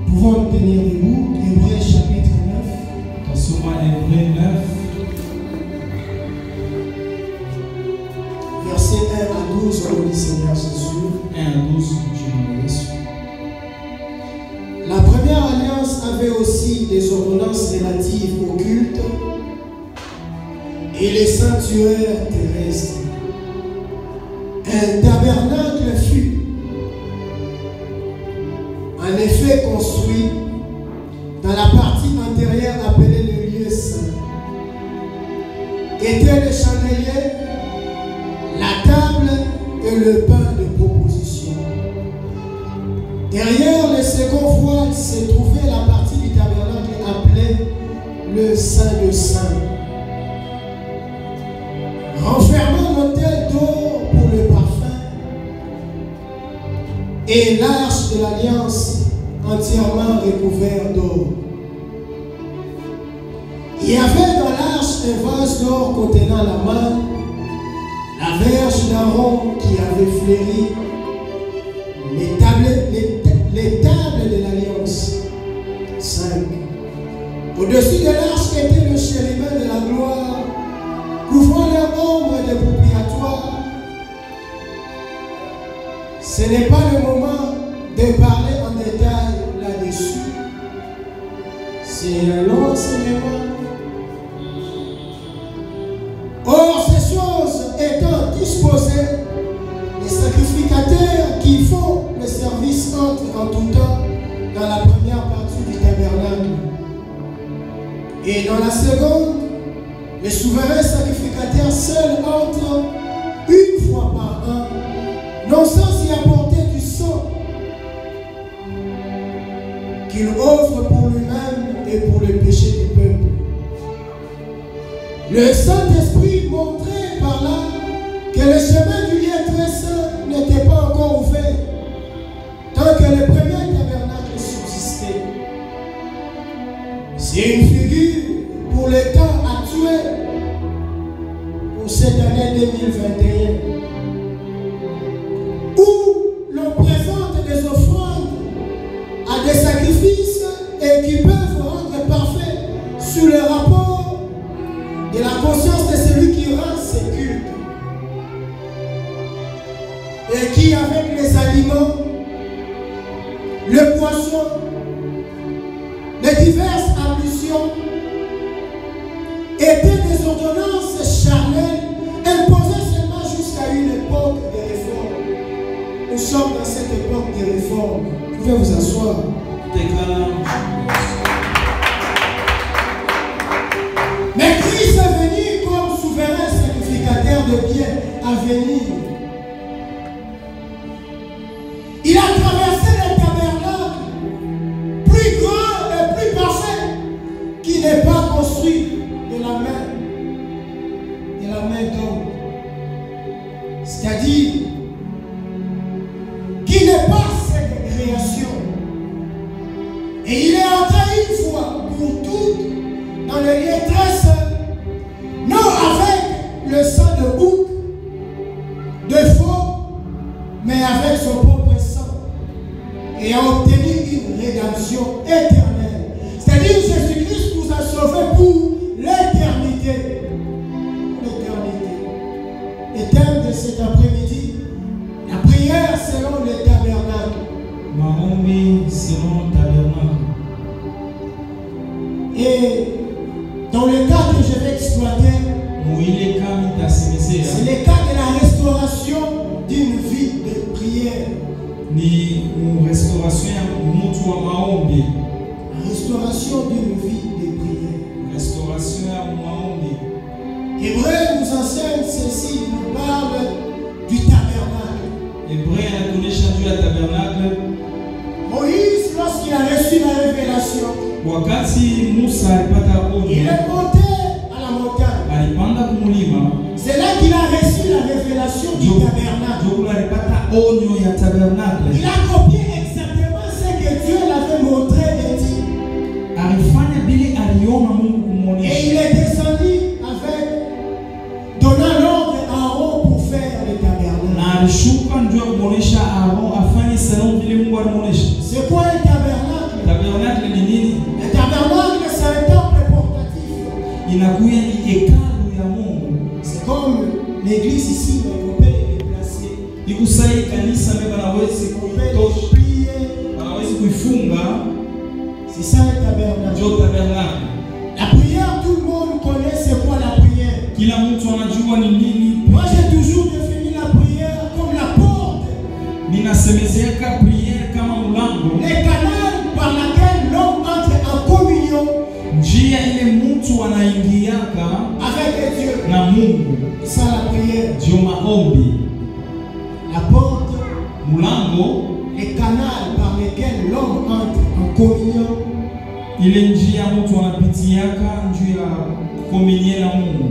Pouvons tenir debout, Hébreux chapitre 9. Hébreux 9. Versets 1 à 12, on dit Seigneur Jésus. 1 à 12, Jésus. La première alliance avait aussi des ordonnances relatives au culte et les sanctuaires terrestres. Un tabernacle fut en effet construit dans la partie antérieure appelée le lieu saint. Étaient le chandelier, la table et le pain de proposition. Derrière le second voile se trouvait la partie du tabernacle appelée le Saint de Saints, renfermant l'autel d'or pour le parfum et l'arche de l'alliance entièrement recouvert d'or. Il y avait dans l'arche un vase d'or contenant la manne, la verge d'Aaron qui avait fleuri, les tables de l'alliance. 5. Au-dessus de l'arche était le chérubin de la gloire, couvrant leur ombre de propitiatoire. Ce n'est pas le moment de parler en détail là-dessus. C'est un long enseignement. Or, ces choses étant disposées, les sacrificateurs qui font le service entrent en tout temps dans la première partie du tabernacle. Et dans la seconde, les souverains sacrificateurs seuls entrent une fois par an, non sans y apporter du sang qu'il offre pour lui-même et pour le péché du peuple. Le Saint-Esprit montrait par là que le chemin du lieu très saint n'était pas encore ouvert, tant que le premier tabernacle subsistait. C'est une figure pour le temps actuel, pour cette année 2021, où l'on présente des offrandes à des sacrifices et qui peuvent rendre parfait sur le rapport de la conscience de celui qui rend ses cultes. Et qui, avec les aliments, le poisson, les diverses ablutions, étaient des ordonnances charnelles imposées seulement jusqu'à une époque de réforme. Nous sommes dans cette époque de réforme. Vous pouvez vous asseoir. Mais Christ est venu comme souverain sacrificateur de bien à venir. Il a traversé le tabernacle plus grand et plus parfait qui n'est pas construit de la main d'homme. C'est-à-dire qui n'est pas cette création. Et il est entré une fois pour toutes dans le lieu très saint, non avec le sang de bouc, de faux, mais avec son propre sang, et a obtenu une rédemption éternelle. C'est-à-dire que Jésus-Christ nous a sauvés pour l'éternité. Le thème de cet après-midi, la prière selon le tabernacle. Maombi selon le tabernacle. Et dans le cas que je vais exploiter, c'est le cas de la restauration d'une vie de prière. La restauration d'une vie de prière. Hébreux nous enseigne ceci, nous parle du tabernacle. Moïse, lorsqu'il a reçu la révélation, il est monté à la montagne. C'est là qu'il a reçu la révélation du tabernacle. Ndio alipata onyo ya tabernacle. Il a copié exactement ce que Dieu l'avait montré et dit. Alifanya bili aliona Mungu kumuonesha. Et il est descendu avec donnant l'ordre à Aaron pour faire le tabernacle. Na alishuka ndio kumuonesha Aaron afanye selon vile Mungu alimuonesha. C'est quoi un tabernacle? Tabernacle ni nini? Un tabernacle, c'est un temple portatif. Inakuya ni hekalu ya Mungu. C'est comme l'église ici, mais on peut les déplacer. Ikusai kanisa mbeba nawezi kuitosha. Wanawezi kuifunga. C'est ça le tabernacle. Ndio tabernacle. La prière, tout le monde connaît c'est quoi la prière. Kila mtu anajua ni nini. Moi j'ai toujours défini la prière comme la porte. Ninasemezeka prière kama mlango. Le canal par lequel l'homme entre en communion. Njia ile mtu anaingiaka avec Dieu. Na Mungu. C'est ça la prière. Ndio maombi. La porte, mlango, le canal par lequel l'homme entre en communion. Ile njia mtu anapitiaka njia ya komunye na Mungu.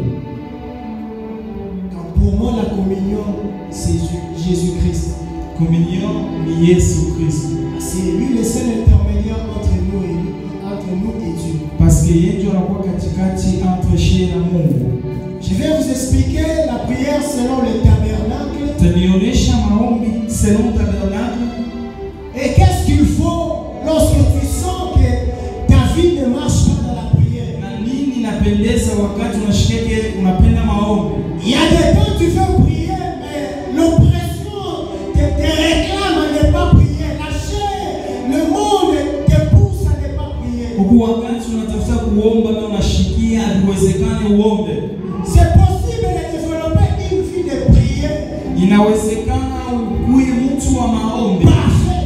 Donc pour moi la communion c'est Jésus-Christ. Communion ni Yesu Christ. C'est lui le seul intermédiaire entre nous et Dieu. Parce que yeye ndio anakuwa katikati entre shie na Mungu. Je vais vous expliquer la prière selon le tabernacle. Tanionyesha maombi selon tabernacle. Et qu'est-ce qu'il faut lorsque tu sens que ta vie ne marche pas dans la prière? Na nini inapendeza wakati unashikeke unapenda maombi? Il y a des temps tu veux prier mais l'oppression te réclame à ne pas prier. La chair, le monde te pousse à ne pas prier. Huku wakati unatafuta kuomba na unashikia haiwezekani uombe. C'est possible de développer une vie de prière. Inawezekana ukuwe mtu wa maombi. Parfait.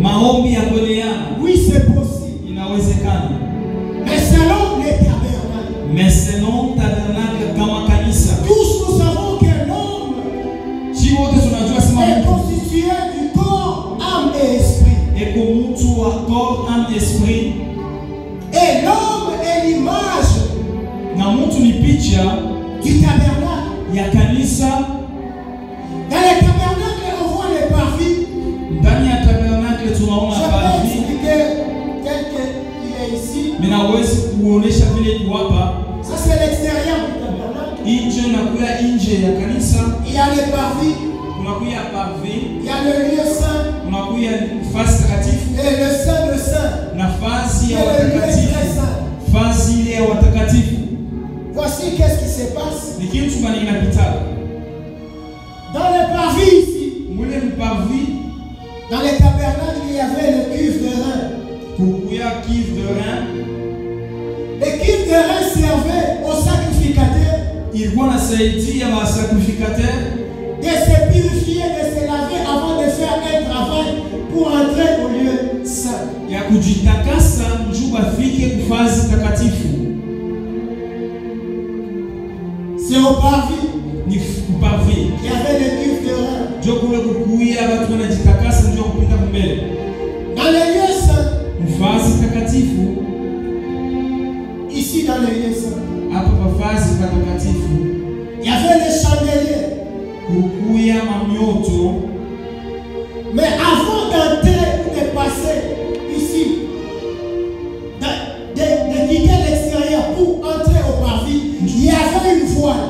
Maombi ya kueleana. Oui, c'est possible. Inawezekana. Mais selon les tabernacles. Mais selon tabernacle kama kanisa. Tous nous savons que l'homme est constitué du corps, âme et esprit. Eko mtu wa corps, âme, esprit. Et l'homme est l'image na mtu ni picha du tabernacle. Ya kanisa. Dans le tabernacle, on voit les parvis. Ndani ya tabernacle tunaona parvis. Je vais expliquer tel qu'il est ici. Mais nawezi kuonesha vile iko hapa. Ça c'est l'extérieur du tabernacle. Nje na kuya nje ya kanisa. Il y a les parvis. Kuna kuya parvis. Il y a le lieu saint. Kuna kuya nafasi takatifu. Et le saint de saint. Nafasi ya watakatifu. Nafasi ya watakatifu. Voici qu'est-ce qui se passe. Ni kitu gani kinapita? Dans le parvis ici. Mule parvis. Dans les tabernacles, il y avait le cuve de rein. Kukuya cuve de rein. Le cuve de rein servait aux sacrificateurs. Ilikuwa nasaidia wa sacrificateurs de se purifier, de se laver avant de faire un travail pour entrer au lieu saint. Ya kujitakasa njoo bafike kufazi takatifu. C'est au parvis. Ni parvis. Il y avait le cuve de rein. Njoo kule kukuia watu wanajitakasa njoo kupita mbele. Dans le lieu saint. Kufazi takatifu. Ici dans le lieu saint. Hapa pafazi takatifu. Il y avait les chandeliers. Kukuia mamioto. Mais avant d'entrer ou de passer ici, de quitter l'extérieur pour entrer au parvis, il y avait une voile.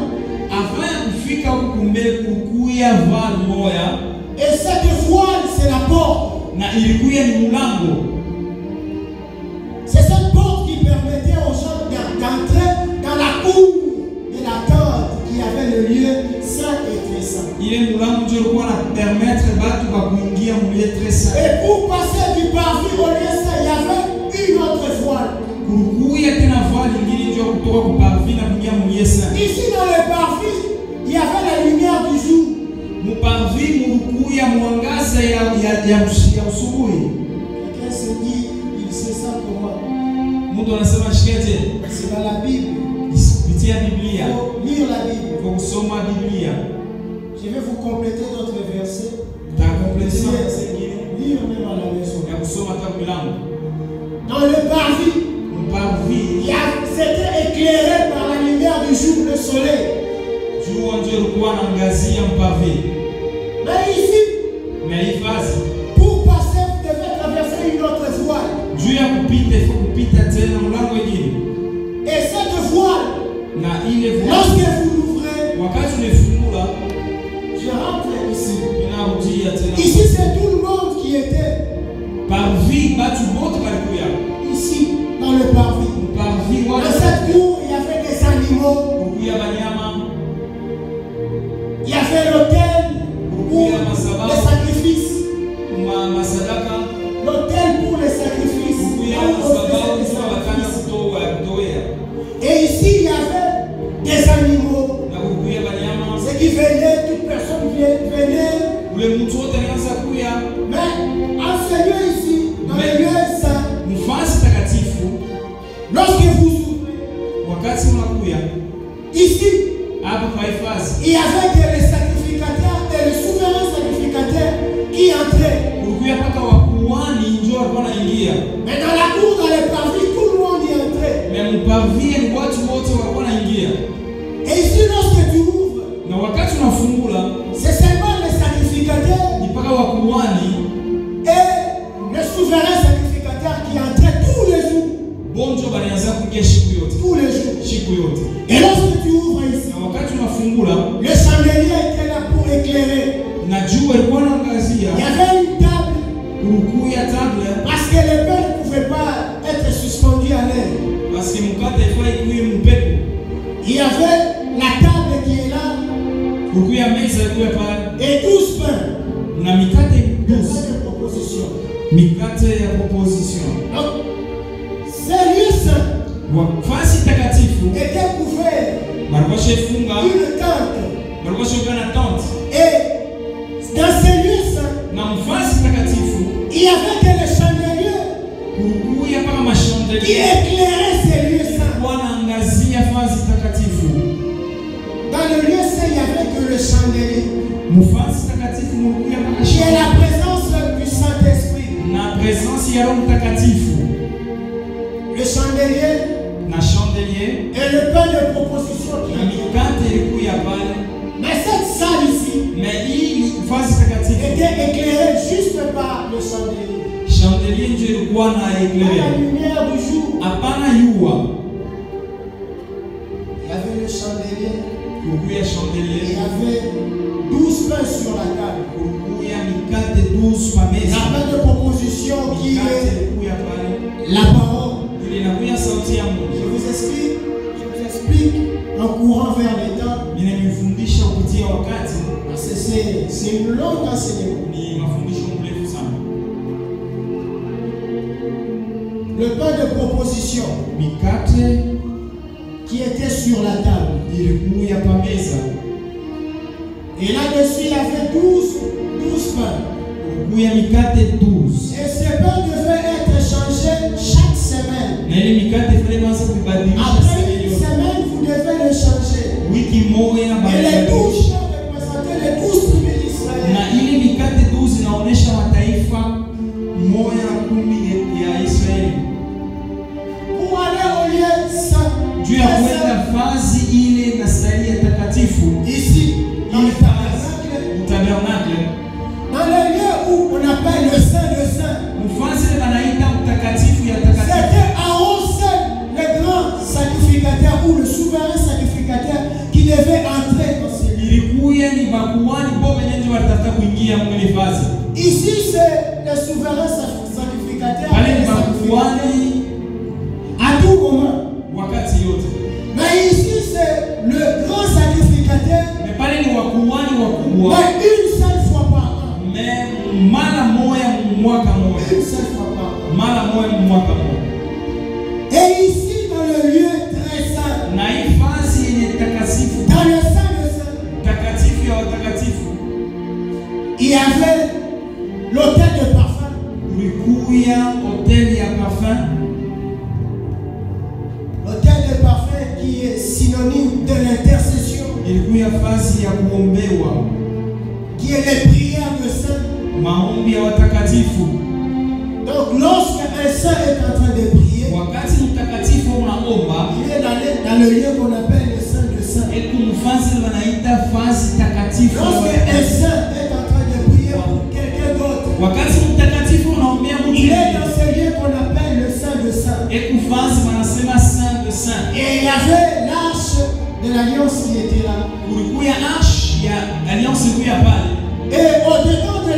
Avant de kufika huku mbele kukuia voile moya. Et cette voile c'est la porte. Na ilikuya ni mlango. C'est cette porte qui permettait aux gens d'entrer dans la cour de la tente qui avait le lieu saint et très saint. Ile mlango ndio ulikuwa na permettre watu wa kuingia mlieu très saint. Et pour passer du parvis au lieu saint, il y avait une autre voile. Kurukuya tena voile nyingine ndio kutoka kwa parvis na kuingia mlieu saint. Ici dans le parvis, il y avait la lumière du jour. Mu parvis murukuya mwangaza ya usubuhi. Quelqu'un se dit, il sait ça comment? Mtu anasema shikete. C'est dans la Bible. Kupitia Biblia. Il faut lire la Bible. Kwa kusoma Biblia. Je vais vous compléter d'autres versets. Takompletia verset nyingine. Lire même à la maison. Ya kusoma hata milango. Dans le parvis, c'était éclairé par la lumière du jour, le soleil. Jua ndio ilikuwa inaangazia mpavi. Ici, c'est tout le monde qui était. Parvis, batu bote balikuya. Ici, dans le parvis. Parvis, Dans cette cour, il y avait des animaux. kukuya banyama. Il y avait l'autel pour les sacrifices. Masadaka. L'autel pour les sacrifices. Et ici, il y avait des animaux. Ce qui venait, toute personne venait. Mais en ce lieu ici, dans le lieu saint, lorsque vous ouvrez, ici, il y avait des sacrificateurs et les souverains sacrificateurs qui entraient. Mais dans la cour, dans les parvis, tout le monde y entrait. Et ici, lorsque tu ouvres, c'est seulement les sacrificateurs et les souverains sacrificateurs qui entraient tous les jours. Tous les jours. Et lorsque tu ouvres ici, le chandelier était là pour éclairer. Il y avait une table. Parce que le pain ne pouvait pas être suspendu à l'air. Il y avait la table qui est là. Et 12 pains. 12 propositions. Donc, ces lieux saints étaient couverts d'une tente. Et dans ces lieux saints, il y avait que les chandeliers qui éclairaient ces lieux saints. Dans le lieu saint, il n'y avait que le chandelier. Qui est la présence du Saint-Esprit. Le chandelier et le pain de proposition qui est. Mais cette salle ici était éclairée juste par le chandelier. Par la lumière du jour. Il y avait le chandelier. Il y avait 12 pains sur la table. La pain de proposition qui est la parole. Je vous explique en courant vers les temps. Parce que c'est une longue enseignement. Le pain de proposition qui était sur la table. Et là-dessus, il y avait 12 pains. Et ces pains devaient être changés chaque semaine. Après une semaine, vous devez le changer. Et les 12 pains représentaient les 12 tribus d'Israël. Pour aller au lieu saint. Ici, dans le tabernacle. Dans le lieu où on appelle le Saint de Saint. C'était Aaron seul, le grand sacrificateur ou le souverain sacrificateur qui devait entrer dans ce lieu. Ici, c'est le souverain sacrificateur à tout moment. Mais ici, c'est le grand sacrificateur. Mais une seule fois par an. Une seule fois par an. Et ici, dans le lieu très saint, dans le Saint de Saint, il y avait l'autel de parfum. L'autel de parfum qui est synonyme de l'intercession. Qui est les prières de saint. Donc lorsqu'un saint est en train de prier, il est dans le lieu qu'on appelle le Saint de Saint. Lorsqu'un saint est en train de prier pour quelqu'un d'autre, il est dans ce lieu qu'on appelle le Saint de Saint. Et il y avait l'arche de l'alliance qui était là. Et au-dedans de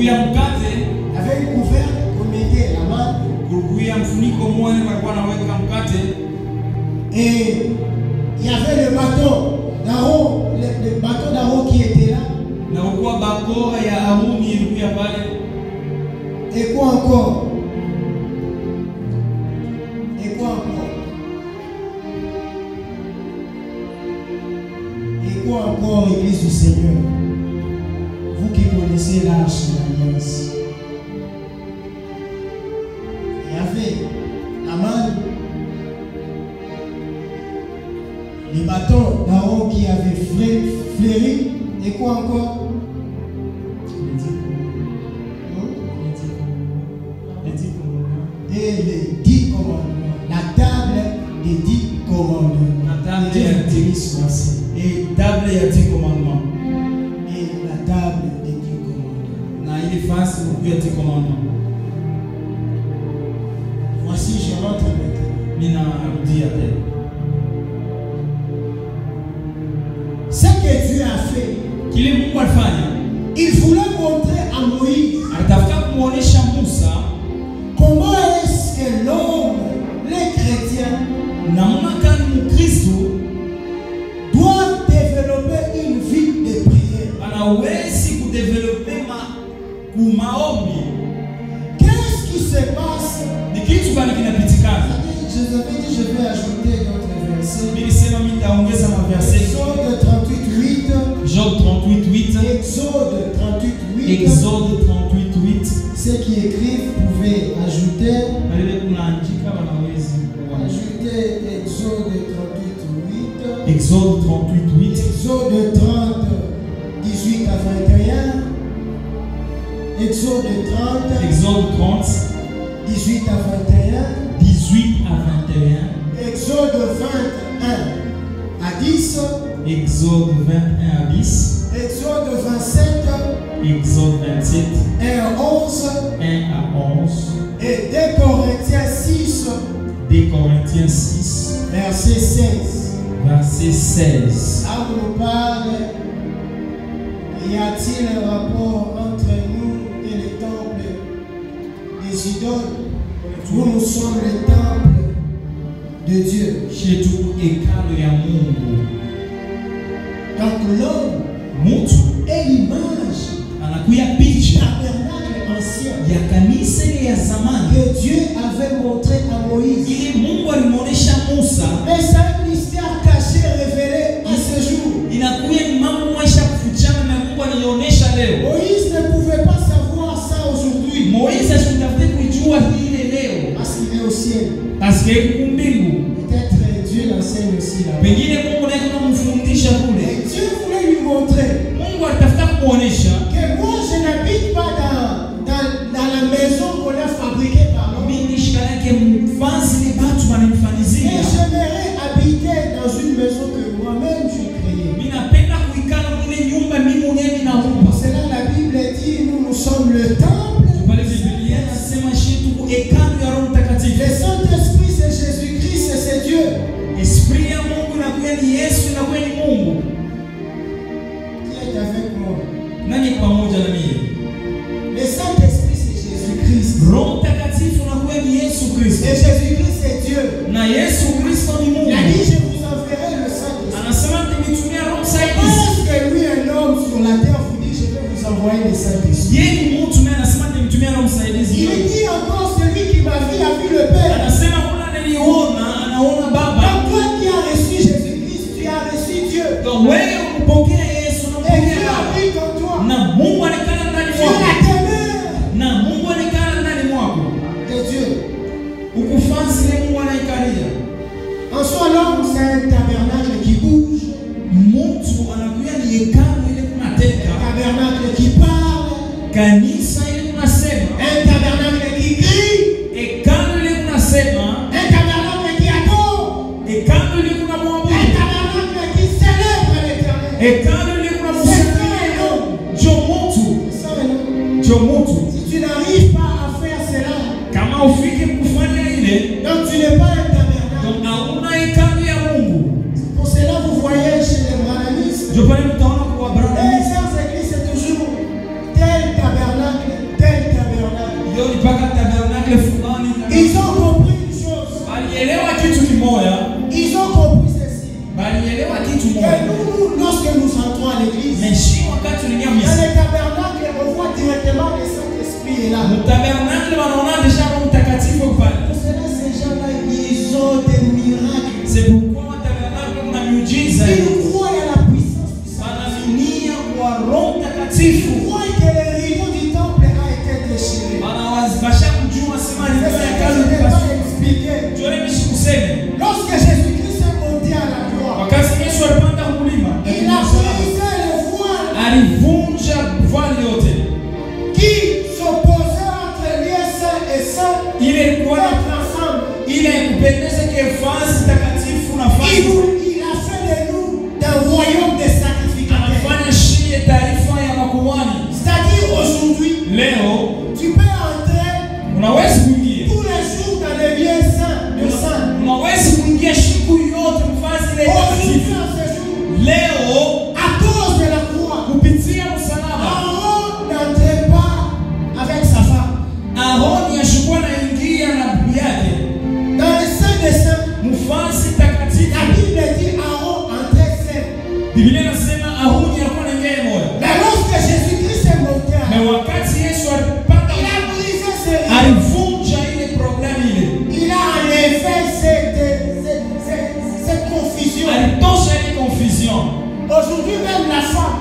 kulikuya mkate, avec une couvercle qu'on mettait la main. kulikuya mfuniko mmoja walikuwa wanaweka mkate. Et il y avait le bateau d'Aaron, le bateau d'Aaron qui était là. Na kulikuwa bakora ya Haruni ilikuwa pale. Et quoi encore? Et quoi encore? Et quoi encore, Église du Seigneur? Vous qui connaissez l'arche de l'Alliance. Il y avait la manne, les bâtons d'Aaron qui avaient fleuri. Et quoi encore? Et les 10 commandements. La table des 10 commandements. La table des 10 et table ya 10 commandements. Et la table des 10 commandements. Na ile face ya 10 commandements. Voici, je rentre maintenant. Mina rudia tena. Ce que Dieu a fait, Kile Mungu alifanya, il voulait montrer à Moïse alitafuta kumuonesha Musa comment est-ce que l'homme, les chrétiens, namna gani Mkristo doivent développer une vie de prière. anawezi kudevelope maombi. Qu'est-ce qui se passe? Ni kitu gani kinapitikana? Je vous avais dit, je vais ajouter d'autres versets. Nilisema nitaongeza maverse. Exode 38:8. Job 38:8. Exode 38:8. Exode 38:8. Ceux qui écrivent pouvaient ajouter. Pale kunaandika wanaweza Ajouter Exode 38:8. Exode 38:8. Exode 30, 18 à 21. Exode 30. Exode 30, 18 à 21. 18 à 21. Exode 21 à 10. Exode 21 à 10. Exode 27. Exode 27, 1 à 11. 1 à 11. Et 2 Corinthiens 6. 2 Corinthiens 6, Verset 16. verset 16. Là on nous parle, y a-t-il un rapport entre nous et le temple des idoles? Nous sommes le temple de Dieu. Chez tout hekalu ya Mungu. Donc l'homme Mtu est l'image anakuya du picha tabernacle ancien ya kanisa ile ya zamani que Dieu avait montré à Moïse. ili Mungu alimuonesha Musa. Mais c'est un mystère caché révélé à ce jour. Inakuya ni mambo mwaisha kufichana na Mungu alionyesha leo. Moïse ne pouvait pas savoir ça aujourd'hui. Moïse asitafute kujua hili leo Parce qu'il est au ciel. parce que kumbingu Peut-être Dieu l'enseigne aussi là. pengine Mungu ndiye anamfundisha kule. Et Dieu voulait lui montrer Mungu alitafuta kumuonesha que moi je n'habite pas dans la maison qu'on a fabriquée par l'homme. mimi shikalake mfanzi ni batu wananifanizia. Mais j'aimerais habiter dans une maison que moi-même j'ai créée. Mimi napenda kuikala mwenye nyumba mimi mwenyewe ninaumba. Pour cela la Bible dit nous sommes le temple. Pale Biblia inasema shetu hekalu ya Roho Mtakatifu. Le Saint-Esprit c'est Jésus-Christ et c'est Dieu. Esprit ya Mungu na kweli Yesu na kweli Mungu. Qui est avec moi? Nani pamoja na mimi? Le Saint-Esprit c'est Jésus-Christ. Roho Mtakatifu na kweli Yesu Kristo. Et Jésus-Christ c'est Dieu. Na Yesu Kristo ni Mungu. Il a dit je vous enverrai le Saint-Esprit. Anasema nitamitumia Roho Msaidizi. Est-ce que lui un homme sur la terre vous dit je vais vous envoyer le Saint-Esprit? Yeye ni mtu mimi anasema nitamitumia Roho Msaidizi. Il dit encore celui qui m'a vu a vu le Père. Anasema kuna niliona anaona Baba. Donc toi qui as reçu Jésus-Christ, tu as reçu Dieu. Donc wewe umpokea Yesu na Et Dieu umpokea Baba. habite en toi. Na Mungu alikana ndani Tu es la mwako. demeure Na Mungu alikana ndani mwako. de Dieu. Ukufansi ile Mungu anaikalia. En soi, l'homme, c'est un tabernacle qui bouge, Mtu anakuya ni hekalu ile kunateka. un tabernacle qui parle, Kanisa ile kunasema. un tabernacle qui crie, Hekalu ile kunasema. un tabernacle qui adore, Hekalu ile un kunamwabudu. tabernacle qui célèbre l'Éternel. Hekalu ile kunamshangilia. Jo mtu. C'est ça, non? Jo mtu. Si tu n'arrives pas à faire cela, Kama ufike kufanya ile, donc tu n'es pas un tabernacle. donc hauna hekalu ya Mungu. Pour cela, vous voyez chez les brahmanistes, Ndio pale mtaona kwa les Abrahamu. églises, c'est toujours tel tabernacle, mtu Et mmoja. nous, lorsque nous entrons à l'église, Na shi wakati tunaingia dans misa, le tabernacle, on voit directement le Saint-Esprit est là. mtabernacle wanaona deja Roho Mtakatifu pale. Pour cela, ces gens-là, ils ont des miracles. C'est pourquoi tabernacle kuna miujiza. Ils croient à la puissance du Saint-Esprit. Wanaaminia kwa Roho Mtakatifu. Ils croient que le rideau du temple a été déchiré. Wanawazibasha kujua sema ni C'est kwa ce que kazi je n'ai kwa pas expliqué. Jole msikuseme. Lorsque Jésus-Christ est monté à la croix, Wakati Yesu alipanda kulima, il a brisé le voile alivunja voile yote. qui s'opposait entre lieu saint et saint. Ile ilikuwa Être ensemble. ile kupendeza kefasi takatifu na fasi. Il a fait de nous d'un royaume de sacrificateurs. Anafanya shie taifa ya makuhani. C'est-à-dire aujourd'hui, Leo tu peux entrer unaweza kuingia. tous les jours dans le lieu saint de saint. Unaweza kuingia siku yote mfasi ile Aujourd'hui, takatifu. en ce jour, Leo à cause de la croix, kupitia msalaba Aaron n'entrait pas avec sa femme. Aroni ashukua na ingia na bibi yake Dans le saint des saints, mfasi takatifu. la Bible dit Aaron entrait seul. Biblia inasema Aroni alikuwa na ingia moja. Mais lorsque Jésus-Christ est monté, Na wakati Yesu alipanda il a brisé ce rideau. alivunja ile problème ile. Il a enlevé cette confusion. Alitosha ile confusion. Aujourd'hui, même la femme,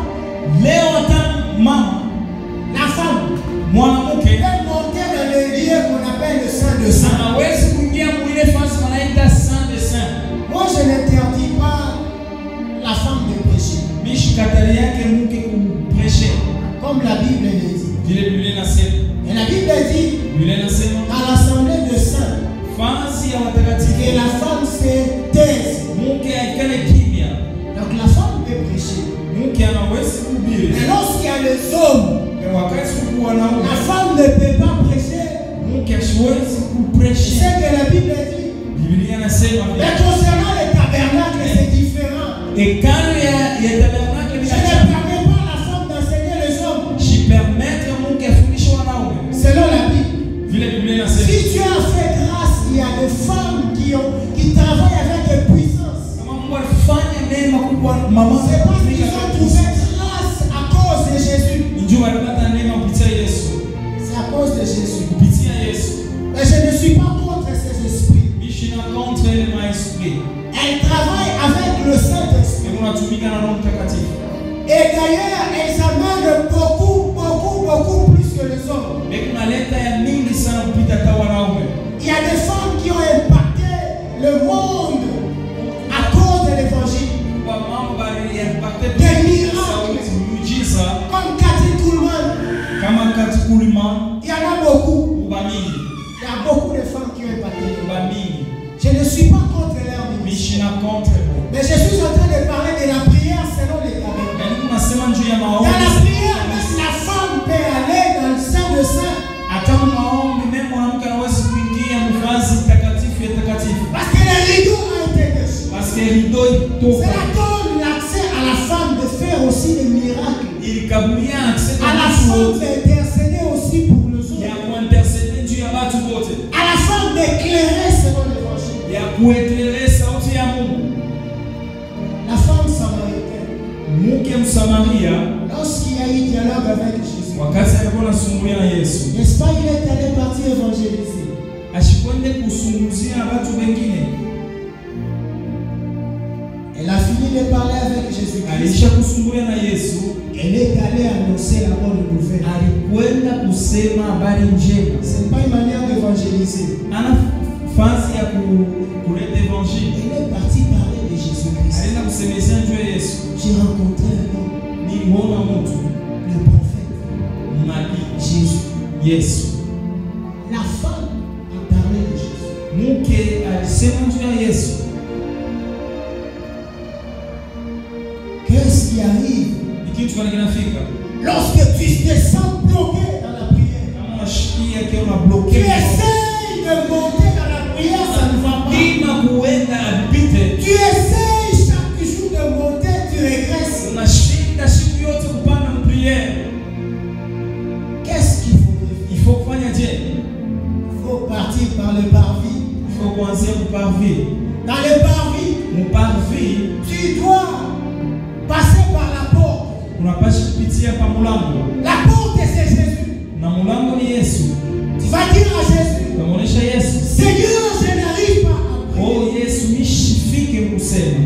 Leo hata mama mwanamke peut monter dans le lieu qu'on appelle le saint de saint. anaweza kuingia mwile fasi wanaita saint de saint. Moi, je n'interdis pas la femme de pécher, Mishi katali yake mke kupreshe. comme la Bible le dit. Vile Biblia inasema. Et la Bible dit Biblia inasema dans l'assemblée de saints fasi ya watakatifu que la femme se taise. mke aikale kimya. Donc la femme peut prêcher. Mke anaweza kuhubiri. Mais lorsqu'il y a les hommes, Na wakati kuwa wanaume la femme ne peut pas prêcher. mke hasiwezi C'est kupreshe. ce que la Bible dit. Biblia inasema Mais concernant le tabernacle, c'est différent. hekalu ya tabernacle Je bila ne chapa. permets pas à la femme d'enseigner les hommes. Si permettre mke afundishe wanaume. Selon la Bible. Vile Biblia inasema. Si Dieu a fait grâce, il y a des femmes qui travaillent avec puissance. Kama Mungu alifanya neema kubwa mama C'est parce qu'ils ont trouvé grâce à cause de Jésus. njoo alipata neema kupitia Yesu. C'est à cause de Jésus. Kupitia Yesu. Mais je ne suis pas contre ces esprits. Mishina contre ile maesprit. Elles travaillent avec le Saint-Esprit. Mungu anatumika na Roho Mtakatifu. Et d'ailleurs, elles amènent beaucoup plus que les hommes. Mais kuna leta ya mingi sana kupita hata wanaume. Il y a des femmes qui ont impacté le monde à cause de l'évangile. Kwa mambo bali ya impacte Des miracles. miujiza Comme Cathy Toulman, kama katikulima il y en a beaucoup. kuba mingi. Il y a beaucoup de femmes qui ont impacté. Kuba mingi. Je ne suis pas contre leur ministère. Mishina contre. Mais je suis en train de parler de la prière selon les tabernacles. Yaani unasema njoo ya Dans maombi. la prière, même la femme peut aller dans le sein de saint. Hata maombi mema mwanamke anaweza kuingia mvazi takatifu ya takatifu. Parce que le rideau a été déchiré. Parce que rideau itoka. Cela donne l'accès à la femme de faire aussi des miracles. Ilikabulia accès À la femme d'intercéder aussi pour les ya autres. kuintercede juu ya watu wote. À la femme d'éclairer selon l'évangile. Ya kuekelea sauti ya Mungu. La femme samaritaine, Mke Msamaria lorsqu'il y a eu dialogue avec Jésus, wakati alikuwa anasumbulia na Yesu, n'est-ce pas, il est allé partir évangéliser. ashikwende kusunguzia na watu wengine. Elle a fini de parler avec Jésus-Christ. Alisha kusumbulia na Yesu, Elle est allée annoncer la bonne nouvelle. alikwenda kusema habari njema. Ce n'est pas une manière d'évangéliser. Ana fasi ya kuleta evanjili. Elle est partie parler de Jésus-Christ. Alienda kusemezea juu ya Yesu. J'ai rencontré un homme, Niliona mtu le prophète, nabii Jésus. Yesu. La femme a parlé de Jésus. Mke alisema juu ya Yesu. Qu'est-ce qui arrive Ni kitu gani kinafika? lorsque tu te sens bloqué dans la prière? Kama unashikia kile una Tu bloqué. essayes de monter dans la prière, ça ne va pas. Ima kuenda apite. Tu essayes chaque jour de monter, tu régresses. Unashinda siku yote kupanda mpriere. Qu'est-ce qu'il faudrait faire? Il faut kufanya je? Il faut partir par le parvis. Il faut kuanzia kuparvi. Dans le parvis, Muparvi tu dois Unapaswa kupitia pa mulango. La porte c'est Jésus. Na mulango ni Yesu. Tu vas dire à Jésus. Utamwonyesha Yesu. Seigneur, je n'arrive pas à prier. Oh Yesu, nishifike kusema.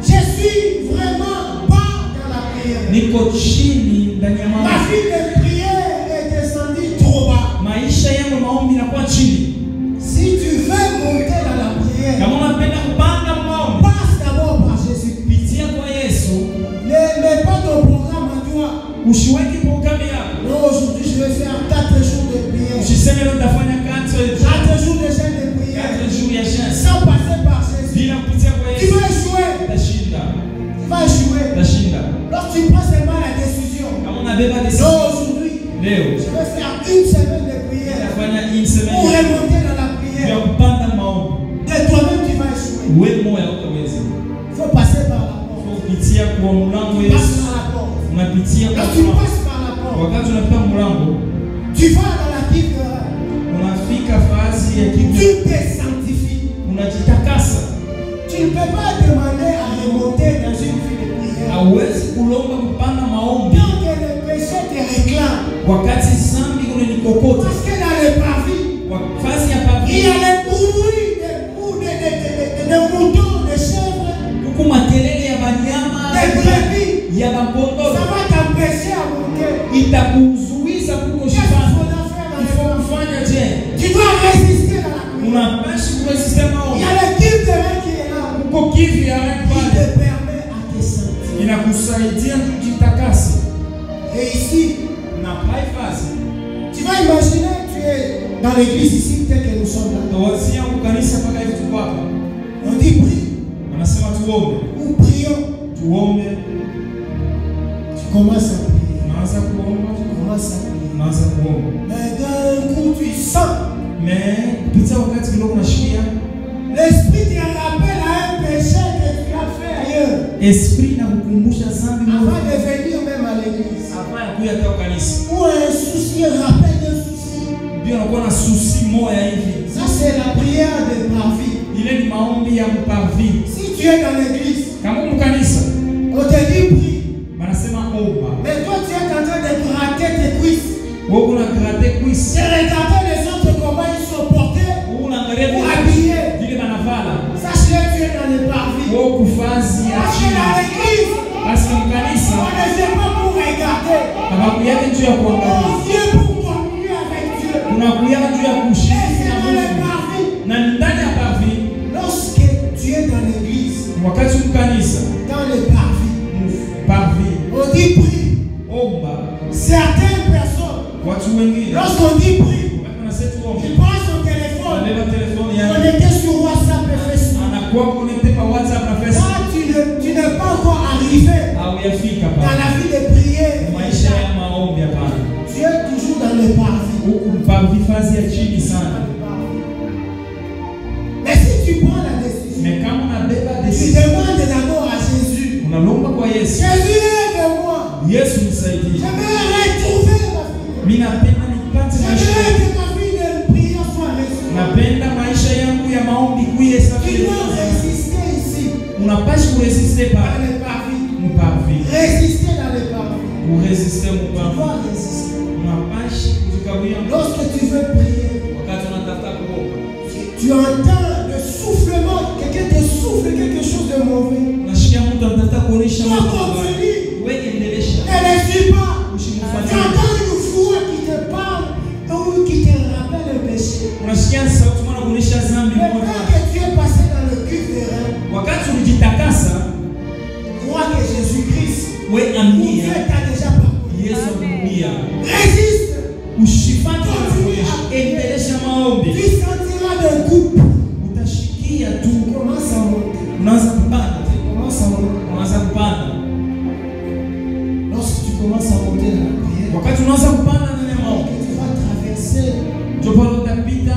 Je suis vraiment pas dans la prière. Niko chini ndani ya maombi. Ma vie de prière est descendue trop bas. Maisha yangu maombi yanakuwa chini. Si tu veux monter dans la prière, Kama unapenda kupanda maombi, passe d'abord par Jésus. pitia kwa Yesu. Ne mets pas ton programme à toi. Usiweke programu yako. Non, aujourd'hui je vais faire 4 jours de prière. Usiseme leo utafanya 4 jours de jeûne de prière. 4 jours ya jeûne. Sans passer par Jésus. Bila kupitia kwa Tu Yesu. vas échouer. Utashinda. Tu vas échouer. Utashinda. Lorsque tu prends seulement la décision. Kama unabeba Non, decision aujourd'hui, leo, je vais faire 1 semaine de prière. utafanya hii Pour semaine remonter dans la ya prière. kupanda maombi. De toi-même, tu vas échouer. Wewe moyo utaweza. Il faut passer par la porte. Kupitia kwa mlango Tu passes Yesu. par la porte. Unapitia kwa Lorsque tu mlango. passes par la porte, Wakati unapita mlango, tu vas dans la Bible. unafika fasi ya Tu kitu, te sanctifies. unajitakasa. Tu ne peux pas demander à remonter dans une vie de prière. Hauwezi kulomba kupanda maombi Tant que le péché te réclame. wakati zambi unanikokota. Parce que dans le parvis, Fasi ya il y papi a les bruits de moutons, de chèvres, huku makelele ya banyama de brebis. ya Ça bakondolo va t'empêcher à monter. itakuzuiza kuko Qu'est-ce qu'il shifani. faudra faire dans le Ifo parvis? kufanya je? Tu dois résister dans la prière. Unapashi kuresiste Il maombi. y a l'équipe de l'un qui est là. Uko kivi ya wewe Qui pale. te permet à te sentir. Inakusaidia kujitakasa. Et ici, Na pai fasi. tu vas imaginer, tu es dans l'église ici, tel que nous sommes là. Tawazia kukanisa mpaka hivi tuko hapa. On dit prie Wanasema tuombe. ou prions. Tuombe. Tu commences à prier. Unaanza kuomba. Tu commences à prier. Unaanza kuomba. Mais d'un coup, tu sens. Mais kupitia wakati kidogo unashikia L'esprit te rappelle à un péché que tu as fait ailleurs. esprit na kukumbusha zambi moja Avant de venir même à l'église. hapa ya kuja kwa kanisa. Ou un souci, un rappel d'un souci. Ndio unakuwa na susi moya hivi. Ça, c'est la prière de parvis. Ile ni maombi ya mparvi. Si tu es dans l'église, Kama mkanisa on te dit prie. wanasema omba. Mais toi, tu es en train de gratter tes cuisses. Wewe kuna grate quiz. Tu regardes les autres comment ils sont portés Unaangalia ou habillés. vile banavala. Sache-le, tu es dans le parvis. Wewe kufazi ya Parce que chini. dans l'église, Basi on mkanisa ne vient pas pour regarder. anakuja juu ya On kuangalia. vient pour communier avec Dieu. Unakuja juu ya Et kushiriki c'est na dans le Mungu. parvis. Na ndani ya parvi Lorsque tu es dans l'église, wakati mkanisa dans le parvis, parvi on dit prie. omba. Certaines personnes, Watu wengine lorsqu'on dit prie, wanasema tuombe. ils prennent son téléphone, Wanabeba telefoni on yake. était sur WhatsApp et Facebook. Anakuwa connecté pa WhatsApp na Facebook. Là, tu n'es pas encore arrivé Au yafika dans pa. la vie de prière. Maisha ya maombi hapana. Tu es toujours dans le parvis. Huku parvi fazi ya chini sana. Mais si tu prends la décision, Mais kama unabeba tu decision, demandes d'abord à Jésus. unalomba kwa Yesu. Jésus, aide-moi. Yesu nisaidie. Je veux retrouver ma vie. Mimi napenda nipate Je maisha. veux que ma vie de prière soit restaurée. Napenda maisha yangu ya maombi kuye Tu safi. dois résister ici, Unapashi kuresiste dans pa le parvis. muparvi. Résister dans le parvis. Kuresiste Tu muparvi. dois résister. Unapashi kujikawia Lorsque tu veux prier, wakati unatafuta kuomba. tu entends le soufflement, quelqu'un te souffle quelque chose de mauvais. Unashikia mtu anatafuta kuonesha Toi, mambo continue. mabaya. Wewe endelesha. Ne les suis pas. Tu Usimfuatilie. entends une voix qui te parle ou qui te rappelle le péché. Unasikia sauti mwana kuonesha dhambi Mais moja. quand que tu es passé dans le culte des reins, Wakati ulijitakasa, crois que Jésus-Christ, wewe Dieu amnia t'a déjà parcouru. Yesu akumbia. Résiste. Ushifanye na kuonesha. Endelesha maombi. Tu sentiras d'un coup. Utashikia tu. Commence à monter. Unaanza kupanda. Commence à monter. Unaanza kupanda. Lorsque tu commences à monter dans la prière, Wakati unaanza kupanda ndani ya maombi, tu vas traverser ndio pale utapita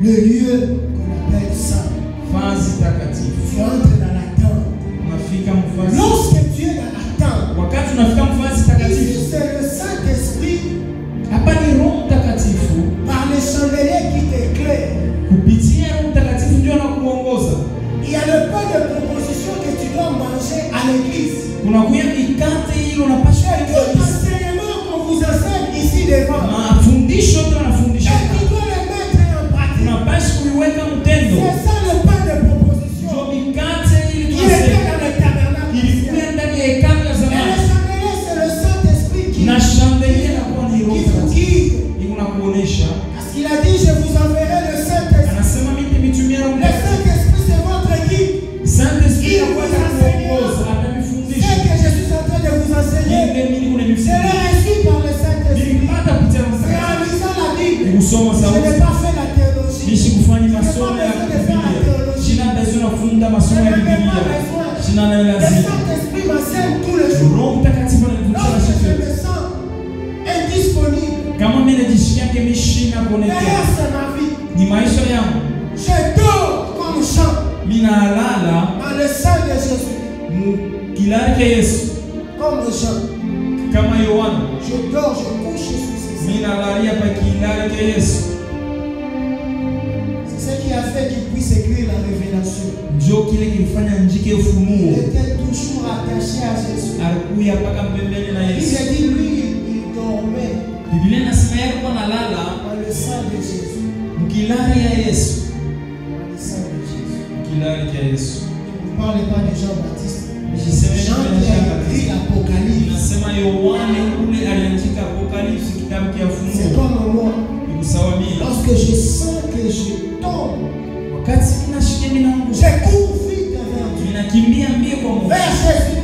le lieu qu'on appelle saint. fazi takatifu. Tu entres dans la tente. Unafika mfazi. Lorsque tu es dans la tente, Wakati unafika mfazi takatifu, ici c'est le Saint-Esprit hapa ni Roho Mtakatifu. par le chandelier qui t'éclaire. Kupitia Roho Mtakatifu ndio anakuongoza. Il y a le pain de proposition que tu dois manger à l'église. Unakuya mikate ile unapaswa kusoma Je sauti. n'ai pas fait la théologie. Nishi kufanya masomo ya Biblia. Sina besoin na kufunda masomo ya Biblia. Sina na Le lazima. Saint-Esprit m'enseigne tous les jours. Roho Mtakatifu ananifundisha Lorsque je siku. me sens indisponible, Kama mimi najisikia kama shina kuonekana. derrière c'est ma vie. Ni maisha yangu. Je dors comme Jean Mimi nalala dans le sang de Jésus. kilari cha Yesu. Comme Jean. Kama Yohana. Je dors, je couche sous ses ailes. Mimi nalalia pa kilari cha Yesu. C'est ce qui a fait qu'il puisse écrire la révélation. Njoo kile kilifanya njike Il ufunuo. était toujours attaché à Jésus. Alikuya mpaka pembeni na Il Yesu. a dit, lui, il dormait Biblia inasema yeye alikuwa analala dans le sang de Jésus. mkilari ya Yesu. Dans le sang de Jésus. Kilari cha Yesu. Ne parlez pas de Jean-Baptiste. Nisiseme Jean Jean qui a écrit l'Apocalypse. Nasema Yohana ule aliandika Apocalypse kitabu cha C'est Ufunuo. comme moi. Ni sawa mimi. Lorsque je sens que je tombe, Wakati ninashikia minangu. je cours vite vers Dieu. Ninakimbia mbio kwa Mungu. Vers Jésus.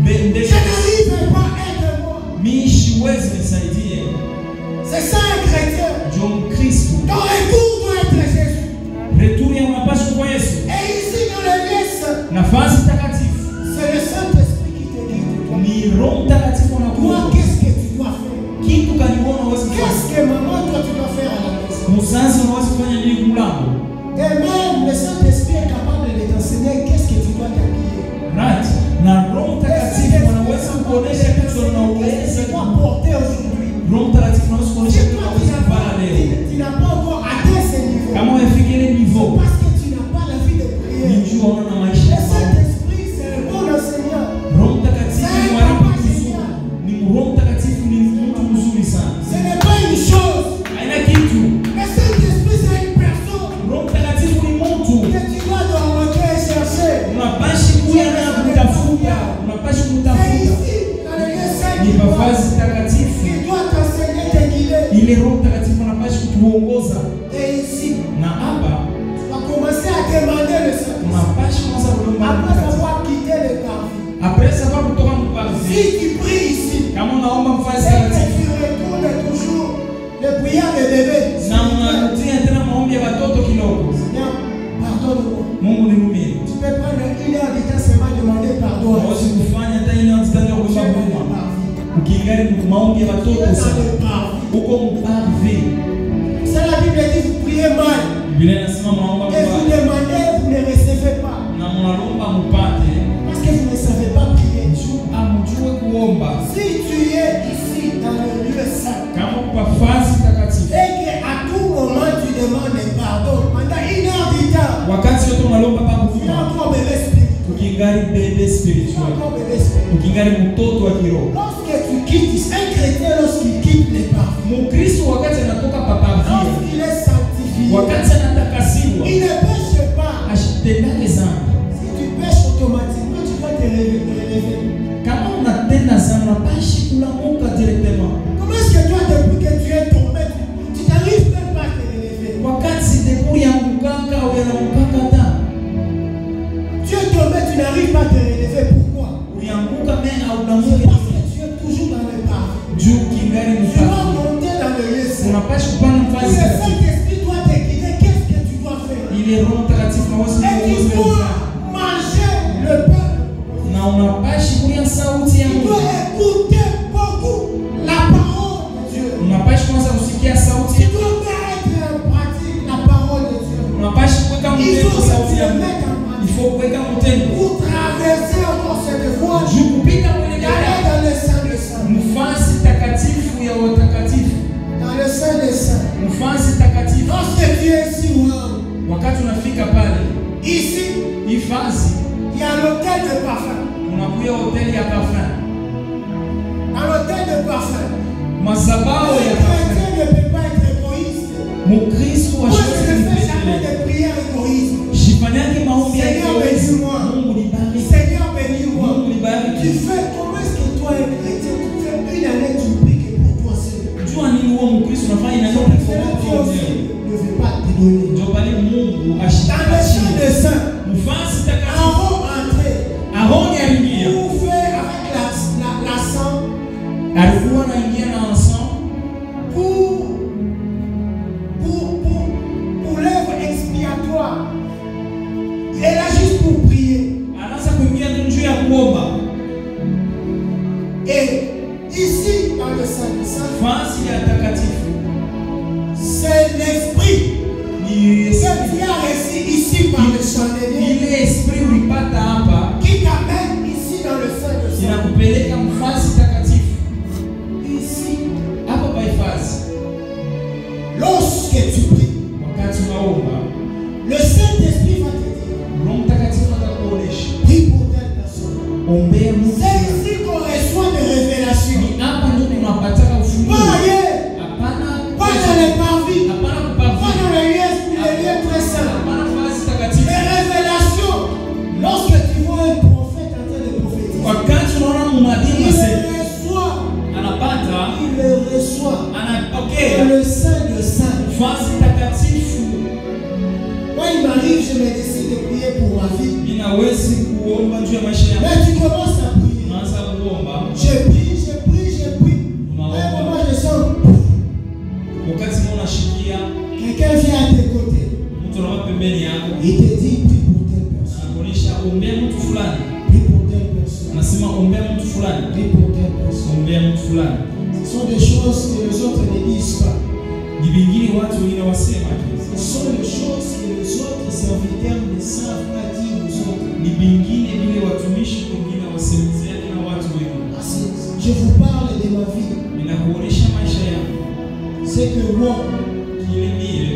Je n'arrive pas à être moi. Mimi siwezi nisaidie. C'est ça un chrétien. Ndio Mkristo. Ton retour doit être Jésus. Retour ya unapaswa kwa Yesu. Et ici dans le lieu saint, Nafasi takatifu. c'est le Saint-Esprit qui te dit. Ni Roho Mtakatifu Toi, anakuwa. qu'est-ce que tu dois faire? Kitu kaniona uweze kufanya. Qu'est-ce que maman, toi, tu dois faire à la maison? Mzazi unaweza kufanya nini mlango? Et même le Saint-Esprit est capable de t'enseigner qu'est-ce que tu dois t'habiller. Right. Na Roho Mtakatifu anaweza kuonesha kitu unaweza. Tu dois porter aujourd'hui. Roho Mtakatifu anaweza Si kuonesha kitu toi, unaweza kufanya leo. tu n'as pas encore atteint ce niveau, Kama umefikia ile niveau, parce que tu n'as pas la vie de ni prière. njoo unaona maisha Le yako. Saint-Esprit, c'est un bon enseignant. Roho Mtakatifu ni mwalimu mzuri. Ni Roho Mtakatifu ni mtu mzuri sana. Ce n'est pas une chose. Haina kitu. Le Saint-Esprit, c'est une personne Roho Mtakatifu ni mtu. que tu dois te remonter et chercher. Unapashi kuya na kutafuta. Unapashi C'est kutafuta. ici, dans le lieu saint, Ni mavazi takatifu. qui doit t'enseigner, te guider. Ile Roho Mtakatifu anapashi kutuongoza. Et ici, Na hapa tu vas commencer à demander le Saint-Esprit. unapashi kwanza kulomba Roho Après Mtakatifu. avoir quitté le parvis. Après sababu kutoka mpazi. Si tu pries ici, Kama unaomba mavazi c'est que takatifu. tu retournes toujours les prières de bébé. Na unarudia tena maombi ya watoto kidogo. Seigneur, pardonne-moi. Mungu nihurumie. Tu peux prendre 1 heure de temps seulement demander pardon. Hawezi kufanya hata ile nzitanja Tu kuomba es dans le Mungu. parvis. Ukiingali maombi ya Tu es watoto dans sana. le parvis. Uko mparvi. C'est la Bible dit vous priez mal. Biblia inasema mnaomba Et vous kwa demandez, vous ne recevez pas. na mnalomba mpate. Parce que vous ne savez pas prier. Amjue kuomba. Si tu es ici dans le lieu saint, Kama kwa fasi takatifu. et qu'à tout moment tu demandes pardon, pendant 1 heure du temps, Wakati yote unalomba pa tu es kufika. encore bébé spirituel. Ukiingali bebe Tu es spiritual. encore bébé spirituel. Ukiingali mtoto wa kiroho. Lorsque tu quittes, un chrétien lorsqu'il quitte les parvis, Mkristo wakati anatoka papavia. lorsqu'il est sanctifié, Wakati anatakasiwa. il ne pêche pas. Ashitendake zambi. Si tu pêches automatiquement, tu dois te relever. Kama unatenda zambi unapashi kulamuka directement. Comment est-ce que toi, depuis que tu es tombé, tu n'arrives même pas à te relever? Wakati deburi ya mkaka au ya mkaka ta. Tu es tombé, tu n'arrives pas à te relever. Pourquoi? Ulianguka mena au C'est damuke. parce que tu es toujours dans le parvis. Juu kingali Tu dois mpaka. monter dans le lieu saint. Unapashi kupanda Le mfasi takatifu. Saint-Esprit doit te guider. Qu'est-ce que tu dois faire? Ile Roho Mtakatifu hawezi Et tu kuongoza. dois manger le pain. Na unapashi kulia sauti ya Tu Mungu. dois écouter beaucoup la parole de Dieu. Unapashi kwanza kusikia sauti Tu ya Mungu. dois mettre en pratique la parole de Dieu. Unapashi kuweka Il mtendo faut que sauti tu ya le Mungu. mettes en Il pratique. faut kuweka mtendo. Pour traverser encore cette voie, Juu kupita kwenye d'aller gari. dans le sein des saints. Mfasi takatifu ya watakatifu. Dans le sein des saints. Mfasi takatifu. Lorsque tu es ici, wow, Wakati unafika pale, ici, hii fasi il y a l'hôtel de parfum. unakuya hoteli ya parfum. Dans l'hôtel de parfum, Mazabao le ya parfum. chrétien ne peut pas être égoïste. Mkristo Moi, ashiwezi je ne fais jamais kumbele. de prière égoïste. Shifanyake maombi ya Seigneur, kiwezi. bénis-moi. Mungu nibariki. Seigneur, bénis-moi. Mungu Tu nibariki. fais, comment est-ce que toi, un chrétien, tu fais 1 année, tu pries que pour toi seul. Jua nini huo Mkristo unafanya ina ndio C'est là que kwa aussi mwenyewe. ne veut pas te donner. Ndio pale Mungu Dans le ashitaka champ chini. des saints, Mfasi takatifu. Aaron entrait Aroni aliingia. pour faire avec la sang, Alikuwa anaingia na encens pour fasi ya takatifu. C'est l'esprit que Dieu a reçu ici par le chandelier. Ile esprit ulipata hapa Qui t'amène ici dans le sein de Dieu. inakupeleka mfasi takatifu. Ici. Hapa pa ifasi. Lorsque tu pries, Wakati unaomba, le Saint-Esprit va te dire, Roho Mtakatifu atakuonesha. prie pour telle personne. Ombea mtu. C'est ici qu'on reçoit des révélations. Ni hapa ndio tunapataka ufunuo. Pas ailleurs, Hapana. pas dans les parvis, Hapana pas kupavi. dans les lieux très saints. Hapana fasi takatifu. Les révélations, lorsque tu vois un prophète en train de prophétiser, Wakati unaona mnabii il mase le reçoit, anapata il le reçoit anapokea dans le sein de saint. fasi takatifu. Moi, il m'arrive, je me décide de prier pour ma vie. Ninawezi kuomba juu ya maisha yangu. Mais tu commences à prier. Unaanza kuomba. Je prie, je prie, je prie. À un moment, je sens Wakati unashikia quelqu'un vient à tes côtés. mtu anaona pembeni yako. Il te dit, prie pour telle personne. Anakuonyesha ombea mtu fulani. Prie pour telle personne. Anasema ombea mtu fulani. Prie pour telle personne. Ombea mtu fulani. Ce sont des choses que les autres ne disent pas. Ni vingine watu wengine wasema tu. Ce sont les choses que les autres serviteurs ne savent pas dire aux autres. Ni vingine vile watumishi wengine wasemezane na watu wengine. Je vous parle de ma vie. Ninakuonyesha maisha yangu. C'est que moi, Kile mile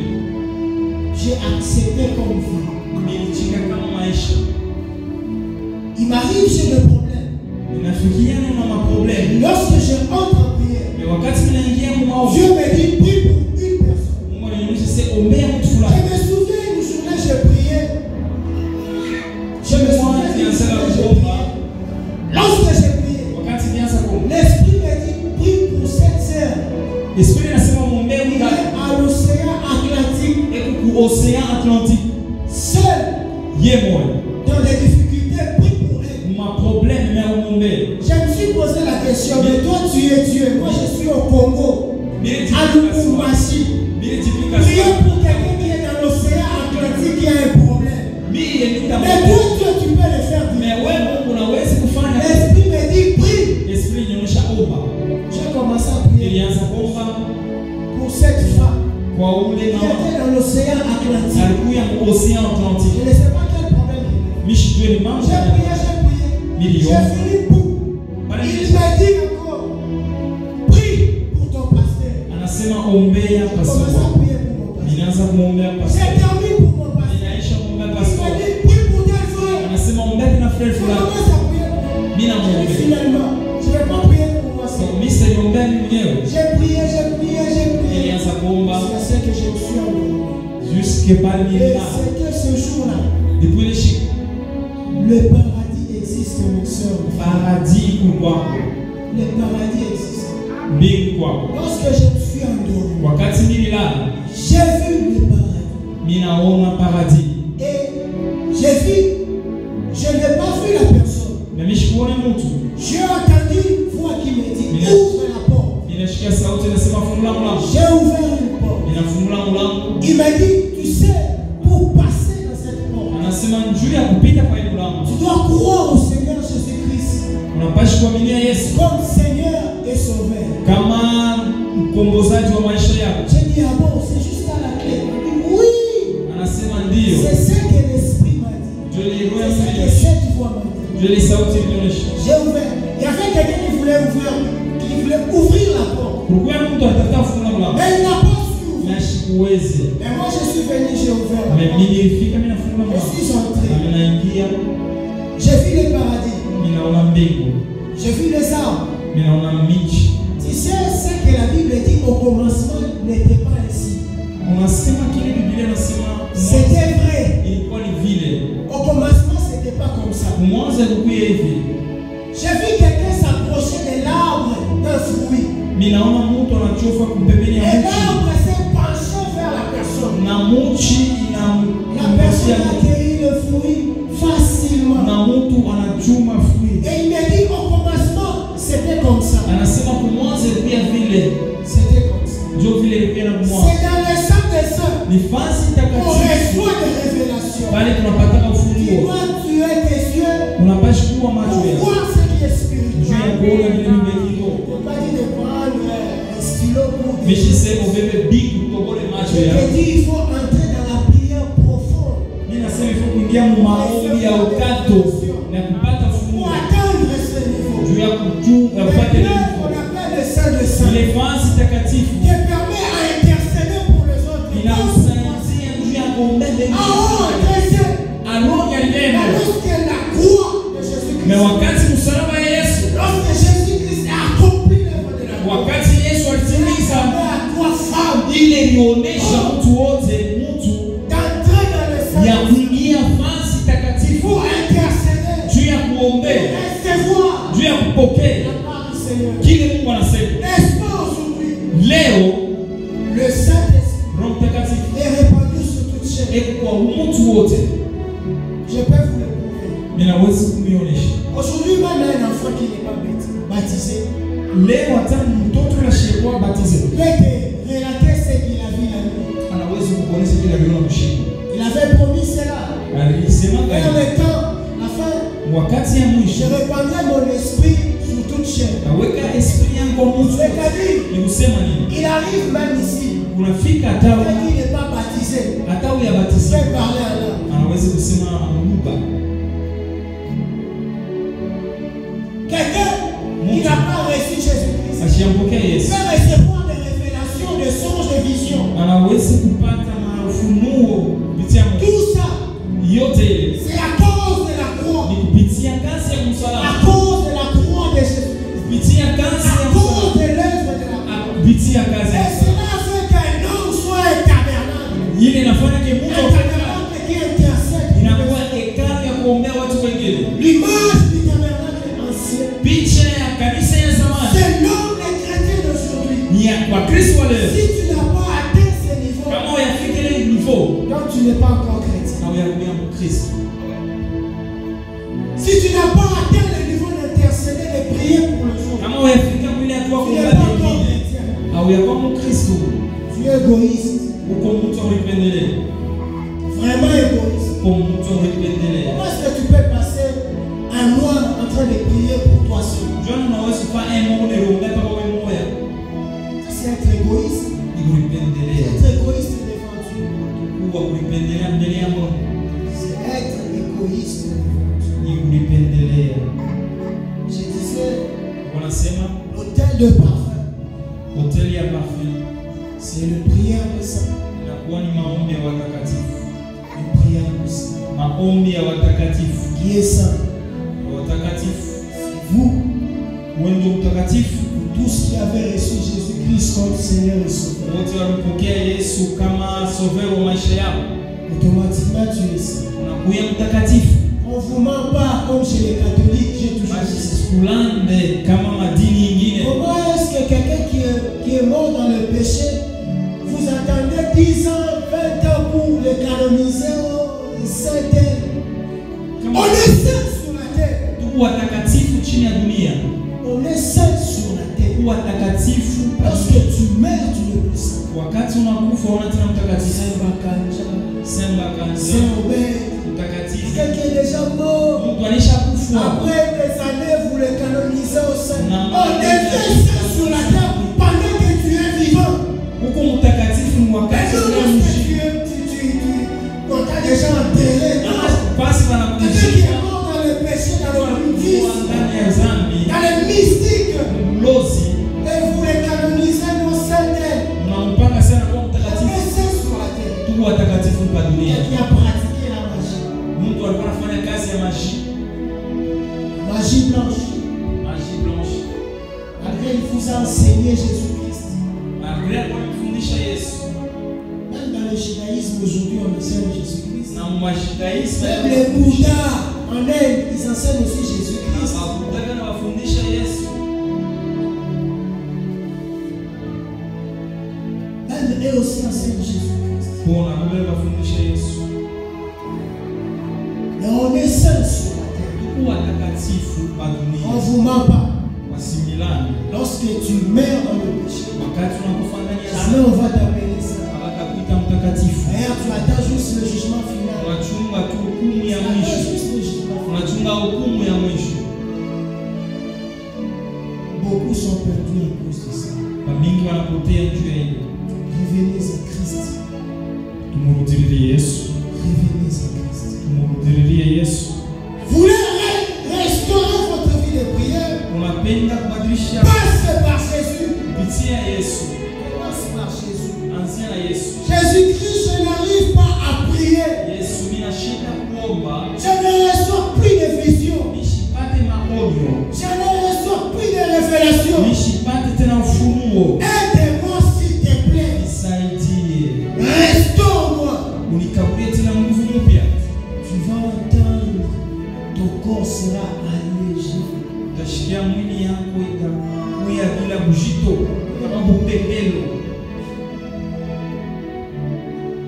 j'ai accepté comme vie. nilichika kama maisha. Il m'arrive, j'ai des problèmes. Ninafikiana na maproblemu. Lorsque je entre en prière, Mais wakati ninaingia maombi, Dieu me dit, prie pour une personne. Mungu ananionyesha sasa ombea mtu Je fulani. me souviens une journée, j'ai prié. Je me souviens une journée, j'ai prié. Lorsque j'ai prié, Wakati nianza kuomba, l'Esprit me dit, prie pour cette sœur. Esprit nasema muombee Il est Mungu à l'océan Atlantique, eko ku Ocean Atlantique. seul, Ye moyo. dans des difficultés, prie pour elle. Ma problème mais muombee. Je me suis posé la question, mais toi tu es Dieu, moi je suis au Congo, à Lubumbashi. Priez pour quelqu'un qui est dans l'océan Atlantique qui a un problème. Mais toi, Dieu, tu peux le faire. L'Esprit me dit, prie. J'ai commencé à prier pour cette femme qui était dans l'océan Atlantique. Je ne sais pas quel problème il a. J'ai prié. J'ai fini pour. Il m'a dit encore, prie pour ton pasteur. J'ai commencé à prier pour mon pasteur. J'ai terminé pour mon pasteur. Il m'a dit, prie pour tel frère. J'ai commencé à prier pour mon pasteur. Finalement, je ne vais pas prier pour moi seul. J'ai prié. C'est ce que je suis endormi. Et c'était ce jour-là. Le paradis existe, mon soeur. Le paradis existe. Lorsque je me suis endormi, j'ai vu le paradis. Et j'ai vu, je n'ai pas vu la personne. J'ai entendu une voix qui me dit, ouvre la porte. J'ai ouvert une porte. Il m'a dit, tu sais, pour passer dans cette porte, tu dois croire au Seigneur Jésus-Christ comme Seigneur et Sauveur. J'ai dit, ah bon, c'est juste à la clé. Il m'a dit, oui. C'est ce que l'Esprit m'a dit. C'est ce que cette voix m'a dit. J'ai ouvert. Il y avait quelqu'un qui voulait ouvrir la porte. Mais il n'a pas su ouvrir. Mais moi je suis venu, j'ai ouvert la porte. Je suis entré. J'ai vu le paradis. J'ai vu les arbres. Tu sais ce que la Bible dit au commencement n'était pas ainsi. C'était vrai. Au commencement, c'était pas comme ça. J'ai vu quelqu'un s'approcher de l'arbre d'un fruit. Et l'arbre s'est penché vers la personne. La personne a cueilli le fruit facilement. Et il m'a dit au commencement, c'était comme ça. C'était comme ça. C'est dans le sang des saints qu'on reçoit des révélations. Tu dois tuer tes yeux pour voir ce qui est spirituel. On ne peut pas dire de prendre un stylo Mais je sais au bébé big pour le match. Je te dis, il faut entrer dans la prière profonde. Mimi nasema il faut kuingia mu maombi ya ukato na kupata fungu. Pour atteindre ce niveau. Juu ya kuchunga upate On appelle le Saint de Saint. ile fasi takatifu. Qui permet à intercéder pour les autres. Inakusaidia juu ya kuombea mbele. Alors yalienda. Lorsque la croix de Jésus-Christ. Mais wakati msalaba ya Yesu. Lorsque Jésus-Christ a accompli l'œuvre de la croix. Wakati Yesu alitimiza ile ilionyesha mtu wote mtu d'entrer dans le Saint. Ya kuingia fasi takatifu. Pour intercéder. Juu ya kuombea. Recevoir. Juu ya kupokea. Kile Mungu anasema. N'est-ce pas aujourd'hui? Leo le Saint-Esprit Roho Mtakatifu est répandu sur toute chair. kwa mtu wote. Je peux vous le prouver. Ninaweza kumionyesha. Aujourd'hui, même un enfant qui n'est pas baptisé, leo hata mtoto anashikwa baptisé. peut te relater ce qu'il a vu la nuit. Anaweza kukuonesha kile aliona mshiko. Il avait promis cela. Alisema Et dans le temps, la fin, wakati ya je mwisho répandrai mon esprit sur toute chair. aweka esprit yangu kwa mtu. C'est-à-dire, Ni kusema nini? il arrive même ici. Unafika hata Quelqu'un qui n'est pas baptisé, hata uyabatizwe. peut parler à l'homme. Anaweza kusema lugha. Quelqu'un qui n'a pas reçu Jésus-Christ Ashiampokea Yesu. peut recevoir des révélations, des songes, des visions. Anaweza kupata mafunuo kupitia Tout ça, yote ile. c'est à cause de la croix. Ni kupitia kazi ya À msalaba. cause de la croix de Jésus. Kupitia kazi ya À cause msalaba. de l'œuvre de la croix. Kupitia kazi ya Et msalaba. cela fait qu'un homme soit un tabernacle. Ile inafanya ke Un Mungu akakaa. tabernacle qui intercède. Inakuwa hekalu ya kuombea watu wengine. L'image du tabernacle ancien. Picha ya kanisa ya zamani. C'est l'homme, les chrétiens d'aujourd'hui. Ni ya Wakristo wa leo. Si tu n'as pas atteint ce niveau, Kama uyafika ile niveau, donc tu n'es pas encore chrétien. na uyarudia Mkristo. Si tu n'as pas atteint le niveau d'intercéder, de prier pour le jour, Kama uyafika mwili hatua tu n'es kuombea pas encore wengine, chrétien. au yakuwa Mkristo, Tu es égoïste. uko mtu ulipendelea. Vraiment égoïste. Uko mtu ulipendelea. Comment est-ce que tu peux passer un mois en train de prier pour toi seul? Jana unaweza kufanya moyo unaombea kama wewe moya. Ça, c'est être égoïste. Ni kulipendelea. Être égoïste devant Dieu. Kuwa kulipendelea mbele ya Mungu. C'est être égoïste devant Dieu. Ni kulipendelea. Je disais, Wanasema l'autel de parfum, hoteli ya parfum c'est une prière de saint. inakuwa ni maombi ya watakatifu. Une prière de saint. Maombi ya watakatifu. Qui est saint? Watakatifu. C'est vous. Wewe ndio mtakatifu. Tous qui avaient reçu Jésus-Christ comme Seigneur et Sauveur. Wote walipokea Yesu kama sauveur wa maisha yao. Automatiquement, tu es saint. Unakuwa mtakatifu. On ne vous ment pas comme chez les catholiques, j'ai toujours dit. Kulande kama madini nyingine. Comment est-ce que quelqu'un qui est mort dans le péché, vous attendez 10 ans, 20 ans pour le canoniser au Saint-Tel? On est saint sur la terre. Tuko watakatifu chini ya dunia. On est saint sur la terre. Tuko watakatifu. Lorsque tu meurs, tu n'es plus saint. Wakati unakufa unaona tena mtakatifu. Saint Bakanja, Semba kanza. Saint Obed. Mtakatifu. Quelqu'un qui est déjà mort. Mungu alishakufa. Après des années, vous le canonisez au sein. Non. On devient saint sur la terre pendant que tu es vivant. Huko mtakatifu ni wakati Mais wa lorsque mshi. on t'a déjà enterré. Basi Quelqu'un wanakuja qui est mort dans le péché, dans le vice, ndani ya dhambi. dans le mystique, Mlozi et vous le canonisez au Saint-Tel. unampaka sana kwa On mtakatifu. est saint sur la terre. Tuko watakatifu kwa dunia. Qui a pratiqué la magie. Mungu alikuwa anafanya kazi ya magie. Magie blanche. Magie blanche. Malgré il vous a enseigné Jésus-Christ. Malgré alifundisha Yesu. Même dans le judaïsme aujourd'hui, on enseigne Jésus-Christ. Na mwajidaisi Même les Bouddhas en Inde, ils enseignent aussi Jésus-Christ. Mabuddha na wafundisha Yesu. Même eux aussi enseignent Jésus-Christ. Kuna wale wafundisha Yesu. Mais on est saint sur la terre. Tuko watakatifu kwa On dunia. ne vous ment pas. Wasimilani. Lorsque tu meurs dans le péché, Wakati unakufa ndani ya jamais on va t'appeler ça. hawatakuita mtakatifu. D'ailleurs, tu attends juste le jugement final. Unachunga tu hukumu Tu ya attends mwisho. juste le jugement final. Unachunga hukumu ya mwisho. Beaucoup sont perdus à cause de ça. Bamingi wanapotea juu ya hilo. Revenez à Christ. Tumurudilie Yesu. Revenez à Christ. Tumurudilie Yesu. Vous voulez restaurer votre vie de prière? Unapenda kubadilisha Passe par Jésus. kupitia Yesu. Commence par Jésus. Anzia na Yesu. Jésus-Christ, je n'arrive pas à prier. Yesu mina shida kuomba. Je ne reçois plus de vision. Nishipate maonyo. Je ne reçois plus de révélation. Nishipate tena ufunuo. Aide-moi s'il te plaît. Nisaidie. Restaure-moi. Unikabulie tena nguvu mpya. Tu vas entendre, ton corps sera allégé. Utashikia mwili yako itakuya bila bujito kama bupepelo.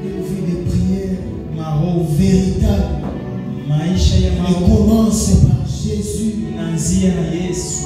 Une vie de prière Maroho véritable. maisha ya Elle maroho commence par Jésus. inaanzia na Yesu.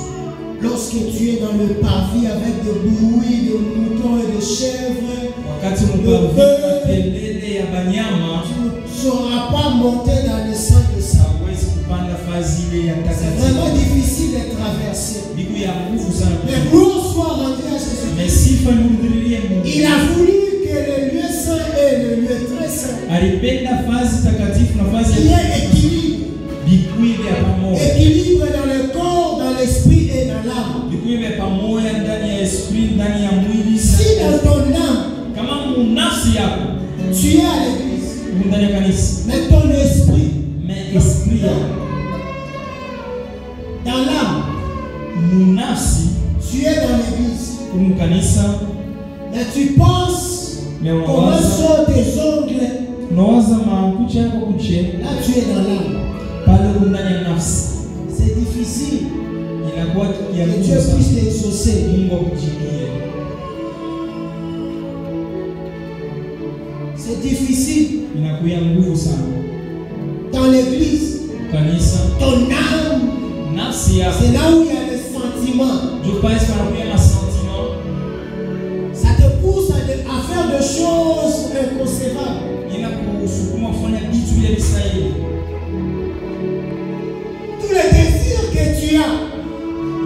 Lorsque tu es dans le parvis avec des bruits de moutons et de chèvres, Wakati mkavi kelele ya banyama tu ne sauras pas monter dans le sang de sang. hawezi kupanda fazi ile ya C'est vraiment takatifu. difficile de traverser. Biku ya nguvu sana. Mais gloire soit rendue à Jésus. Mais sifa nimrudilie Mungu. Il a voulu que le lieu saint et le lieu très saint, Alipenda fazi takatifu na fazi il y ya ait équilibre. bikuive ya pamoja. Équilibre dans le corps, dans l'esprit et dans l'âme. Bikuive pamoja ndani ya esprit, ndani ya mwili. Si dans ton âme, Kama munafsi yako tu es à l'église, ndani ya kanisa, mais ton esprit, mais esprit yako dans l'âme, munafsi tu es dans l'église, kumu kanisa, mais tu penses mais comment unawaza sont tes ongles, unawaza makucha yako kuche là tu es dans l'âme. pale huko ndani ya nafsi. C'est difficile Inakuwa ya que nguvu Dieu sana. puisse t'exaucer. Mungu akujilie. C'est difficile Inakuwa nguvu sana. dans l'église. Kanisa, Ton âme, nafsi yako c'est là où il y a le sentiment. je pense panakuya masentiment. Ça te pousse à faire des choses inconcevables. Inakusukuma kufanya vitu vile visahili. Tous les désirs que tu as,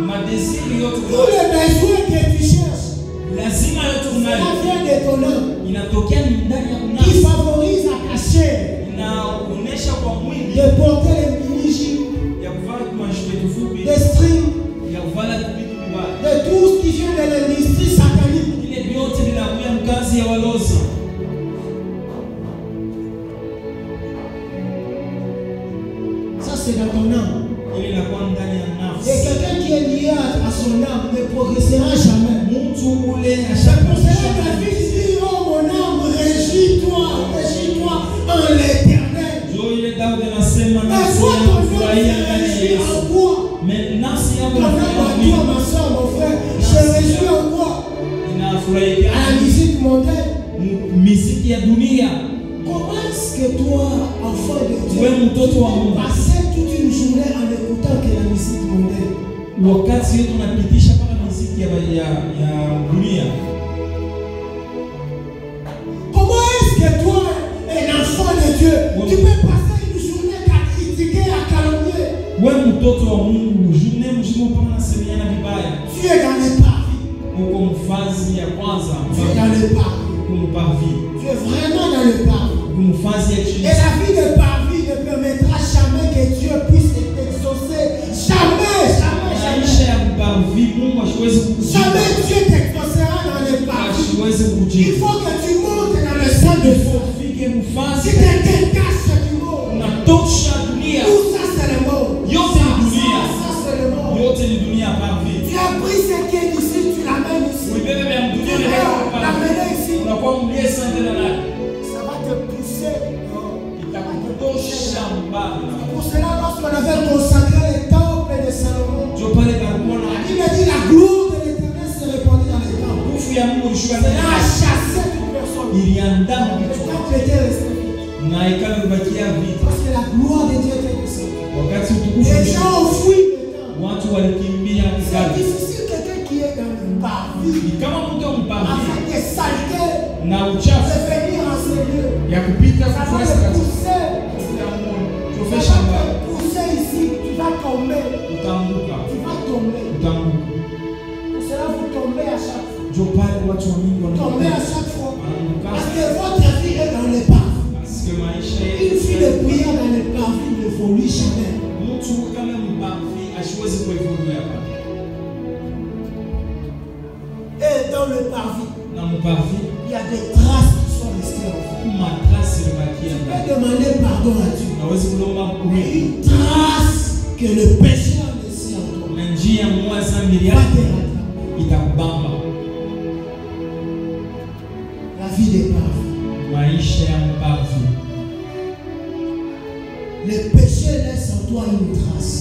Madesiri yote tous les besoins que tu cherches, lazima yote ça unayo. vient de ton âme. Inatokea ni ndani ya Qui kunafsi. favorise à ta chair Inaonesha kwa mwili de porter les mini-jupes, ya kuvala kumajipe tufupi, des strings, ya kuvala vitu vibaya. de tout ce qui vient de l'industrie satanique. Vile vyote vinakuya mkazi ya walozi. Ça, c'est dans ton âme. Ili inakuwa ndani ya Et nafsi. quelqu'un qui est lié à son âme ne progressera jamais. Mtu ule C'est ashaka pour cela que David dit, oh mon âme, réjouis-toi en l'éternel. jo ile Daudi anasema Mais nafsi toi, yangu ton âme furahia se ndani ya réjouit Yesu. en quoi? Mais nafsi yangu Ton âme inafurahia à toi, mwili. ma soeur, mon frère, se réjouit en quoi? Inafurahia À la musique mondaine. miziki ya dunia. Comment est-ce que toi, enfant de Dieu, Wewe mtoto wa Mungu, passer toute une journée en écoutant que la musique mondaine? wakati yote unapitisha mpaka miziki ya dunia. Comment est-ce que toi, un enfant de Dieu, tu peux passer une journée à critiquer, à calomnier? Wewe mtoto wa Mungu, journée mzima mpaka nasemea vibaya. Tu es dans les parvis. Uko mfazi ya kwanza, Tu es dans le parvis. uko parvi. Tu es vraiment dans le parvis. Uko mfazi ya Et chini. la vie de parvis ne permettra jamais que Dieu puisse t'exaucer. Jamais, jamais, Maisha jamais. ya parvi Mungu hasiwezi kukujibu. Jamais Dieu t'exaucera dans les parvis. Hasiwezi Il kukujibu. faut que tu montes dans le sang de feu. Ufike Si mfazi quelqu'un cache du monde, unatosha dunia. tout ça c'est le monde. Yote ni dunia. Ça c'est le monde. Yote ni dunia parvi. Tu as pris ce qui est d'ici, tu l'amènes ici. Ubebe vya Tu dunia vas na l'amener ici. unakuwa mlie sana na Ça va te pousser. itakutosha mbali. Pour cela, lorsqu'on avait consacré le temple de Salomon, Jo pale balikuwa na il a dit la gloire de l'Éternel se répandit dans le temple. nguvu ya Mungu ilishuka Cela a ndani. chassé toute personne. Iliandaa Le vitu temple était resté vide. na ikawa imebakia vita. Parce que la gloire de Dieu était descendue. Wakati utukufu Les gens ont fui le temple. watu walikimbia C'est Israeli. difficile quelqu'un qui est dans le parvis, Ni kama mtu mpavi avec des saletés, na uchafu de venir en ces lieux. ya kupita Ça va kufuasa te katika pousser. Tufe Ça shamba va te pousser ici. Tu vas tomber. utaanguka, Tu vas tomber. utaanguka. Pour cela, vous tombez à chaque fois. Jo Tombez à chaque fois. Parce que votre vie est dans les parvis. Une fille de prière dans les parvis n'évolue jamais. Et dans le parvis, il y a des traces qui sont restées en vous. Tu peux demander pardon à Dieu. Mais une trace que le péché a laissé en toi. La vie des parvis. Le péché laisse en toi une trace.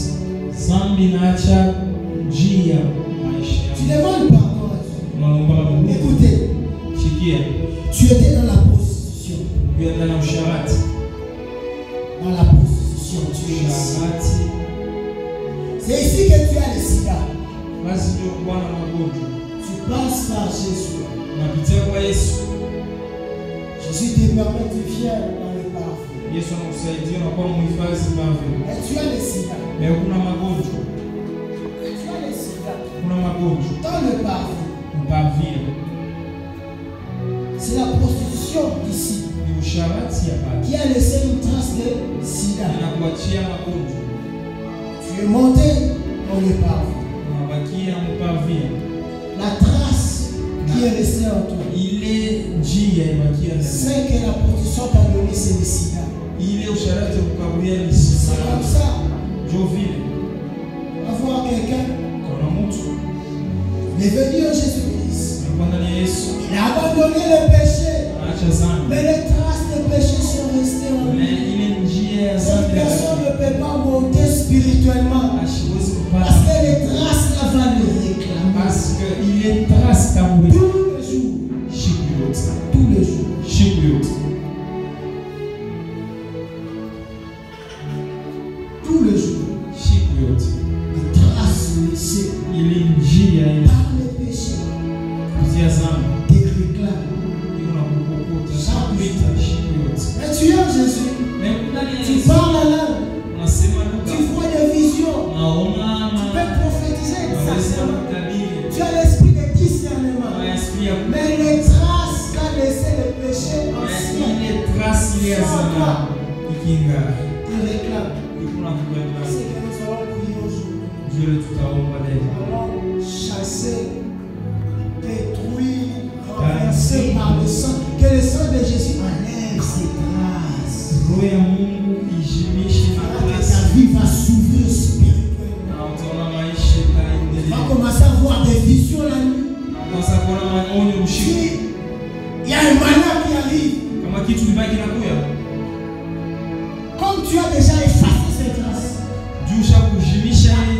Tu demandes pardon à Dieu. Écoutez, tu étais dans la prostitution. Dans la prostitution, tu es ici. C'est ici que tu as le sida. Tu passes par Jésus. Jésus te permet de vivre dans le parvis. Et tu as le sida. Et tu as le sida. Dans le parvis. C'est la prostitution ici qui a laissé une trace de sida. Tu es monté dans le parvis. La trace qui est restée en toi, c'est que la prostitution t'a donné, c'est le sida. C'est comme ça. On va voir quelqu'un. Il est venu en Jésus-Christ. Il a abandonné le péché. Mais les traces de péché sont restées en lui. Cette personne ne peut pas monter spirituellement. Parce que les traces là va le réclamer. Parce qu'il est trace d'amour. Tous les jours. Les traces laissées par le péché te réclament. Mais tu aimes Jésus. Tu parles la langue. Tu vois des visions. Tu peux prophétiser exactement. Tu as l'esprit de discernement. Mais les traces qu'a laissé le péché ancien sur toi te réclament. C'est que nous allons prier aujourd'hui. Nous allons chasser, détruire, renverser par le sang. Que le sang de Jésus enlève ces traces. Ta vie va s'ouvrir spirituellement. Tu vas commencer à voir des visions la nuit. Il y a un malheur qui arrive. Comme tu as déjà effacé ces traces, la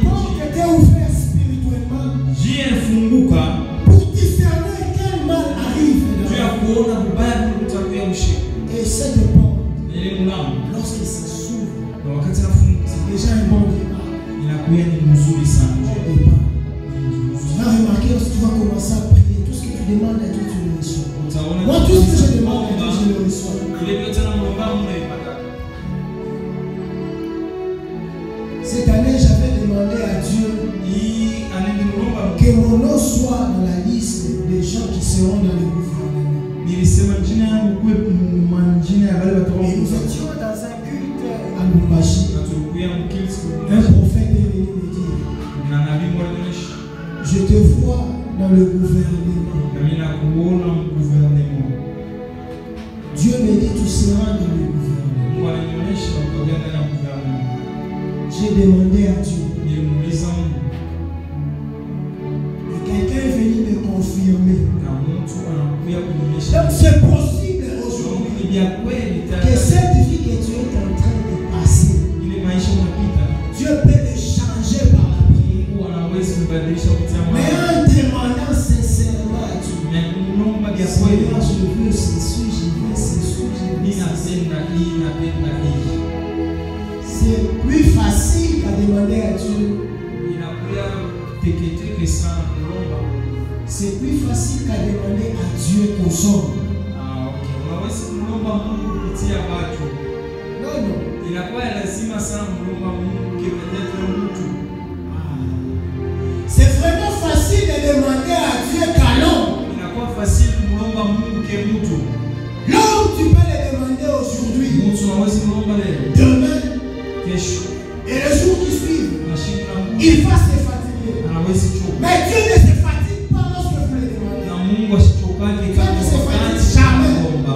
porte était ouverte spirituellement pour discerner quel mal arrive. Et cette porte, lorsqu'elle se s'ouvre, c'est déjà un bon départ. Tu vas remarquer lorsque tu vas commencer à prier, tout ce que tu demandes à Dieu, tu le reçois. Moi, tout ce que je demande à Dieu, je le reçois. Cette année, j'avais demandé à Dieu que mon nom soit dans la liste des gens qui seront dans le gouvernement. Et nous étions dans un culte à Lubumbashi. Un prophète est venu me dire: je te vois dans le gouvernement. Dieu me dit: tu seras dans le gouvernement. J'ai demandé à Dieu. Et quelqu'un est venu me confirmer. Donc c'est possible aujourd'hui que cette vie que tu es en train de passer, Dieu peut le changer par la prière. Mais en demandant sincèrement à Dieu: Seigneur, je veux ceci, je veux ceci, je veux ceci. C'est plus facile qu'à demander à Dieu. C'est plus facile qu'à demander à Dieu qu'on sorte. C'est vraiment facile de demander à Dieu qu'à l'homme. facile kumlomba Mungu ke mtu. L'homme, tu peux le demander aujourd'hui, Mtu unaweza kumlomba leo, demain, kesho, et le jour qui suit, na siku na Mungu il va se fatiguer. anaweza choka. Mais Dieu ne se fatigue pas lorsque vous le demandez. Na Mungu asichokake kama unaomba.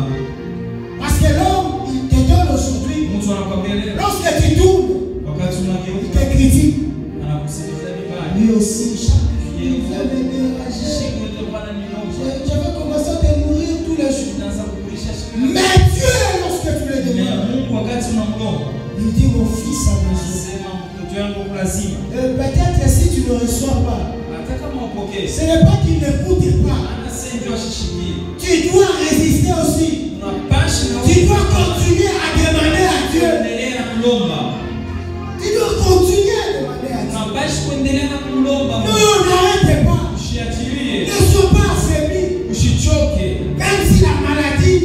Parce que l'homme, il te donne aujourd'hui, Mtu anakwambia leo, lorsque tu tournes, wakati il unageuka te critique. anakusikiliza vibaya. Lui aussi, chaque jour, il vient me déranger. Je vais commencer à te mourir tous les jours. Mais Dieu, lorsque tu le demandes, il dit mon fils a besoin. Peut-être si tu ne reçois pas, ce n'est pas qu'il n'écoute pas. Tu dois résister aussi. Tu dois continuer à demander à Dieu. Tu dois continuer à demander à Dieu. Non, n'arrête pas. Ne sois pas affaibli. Même si la maladie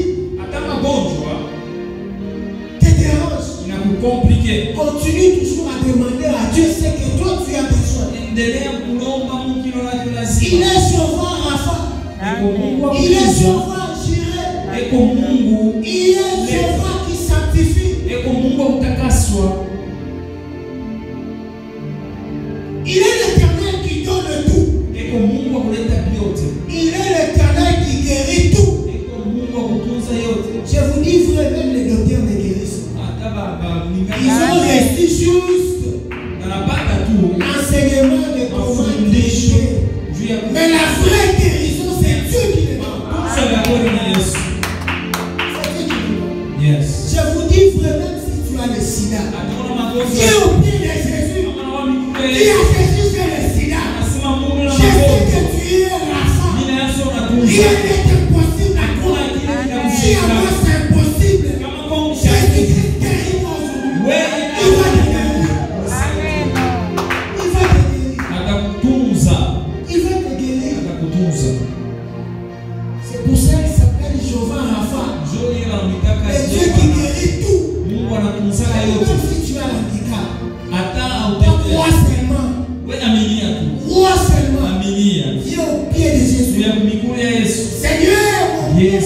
te dérange, continue toujours à demander à Dieu ce que toi tu as besoin. Il est sauveur Rapha. Il est sauveur Jireh. Il est sauveur qui sanctifie. Il est l'Éternel qui donne tout. Il est l'Éternel qui guérit tout. Je vous dis vrai, même les docteurs ne guérissent pas. Ils ont resté juste l'enseignement de comment guérir. Mais la vraie guérison, c'est Dieu qui le donne. Je vous dis vrai, même si tu as le sida, viens au pied de Jésus. Dis à Jésus, c'est le sida. Je sais que tu es Rapha. Rien n'est impossible à toi. Si à moi c'est impossible, Jésus-Christ guérit-moi aujourd'hui. Il va te guérir. Il va te guérir. C'est pour ça qu'il s'appelle Jéhovah Rapha. Le Dieu qui guérit tout. Même si tu as l'handicap, crois seulement. Crois seulement. Viens au pied de Jésus. Seigneur, mon Dieu,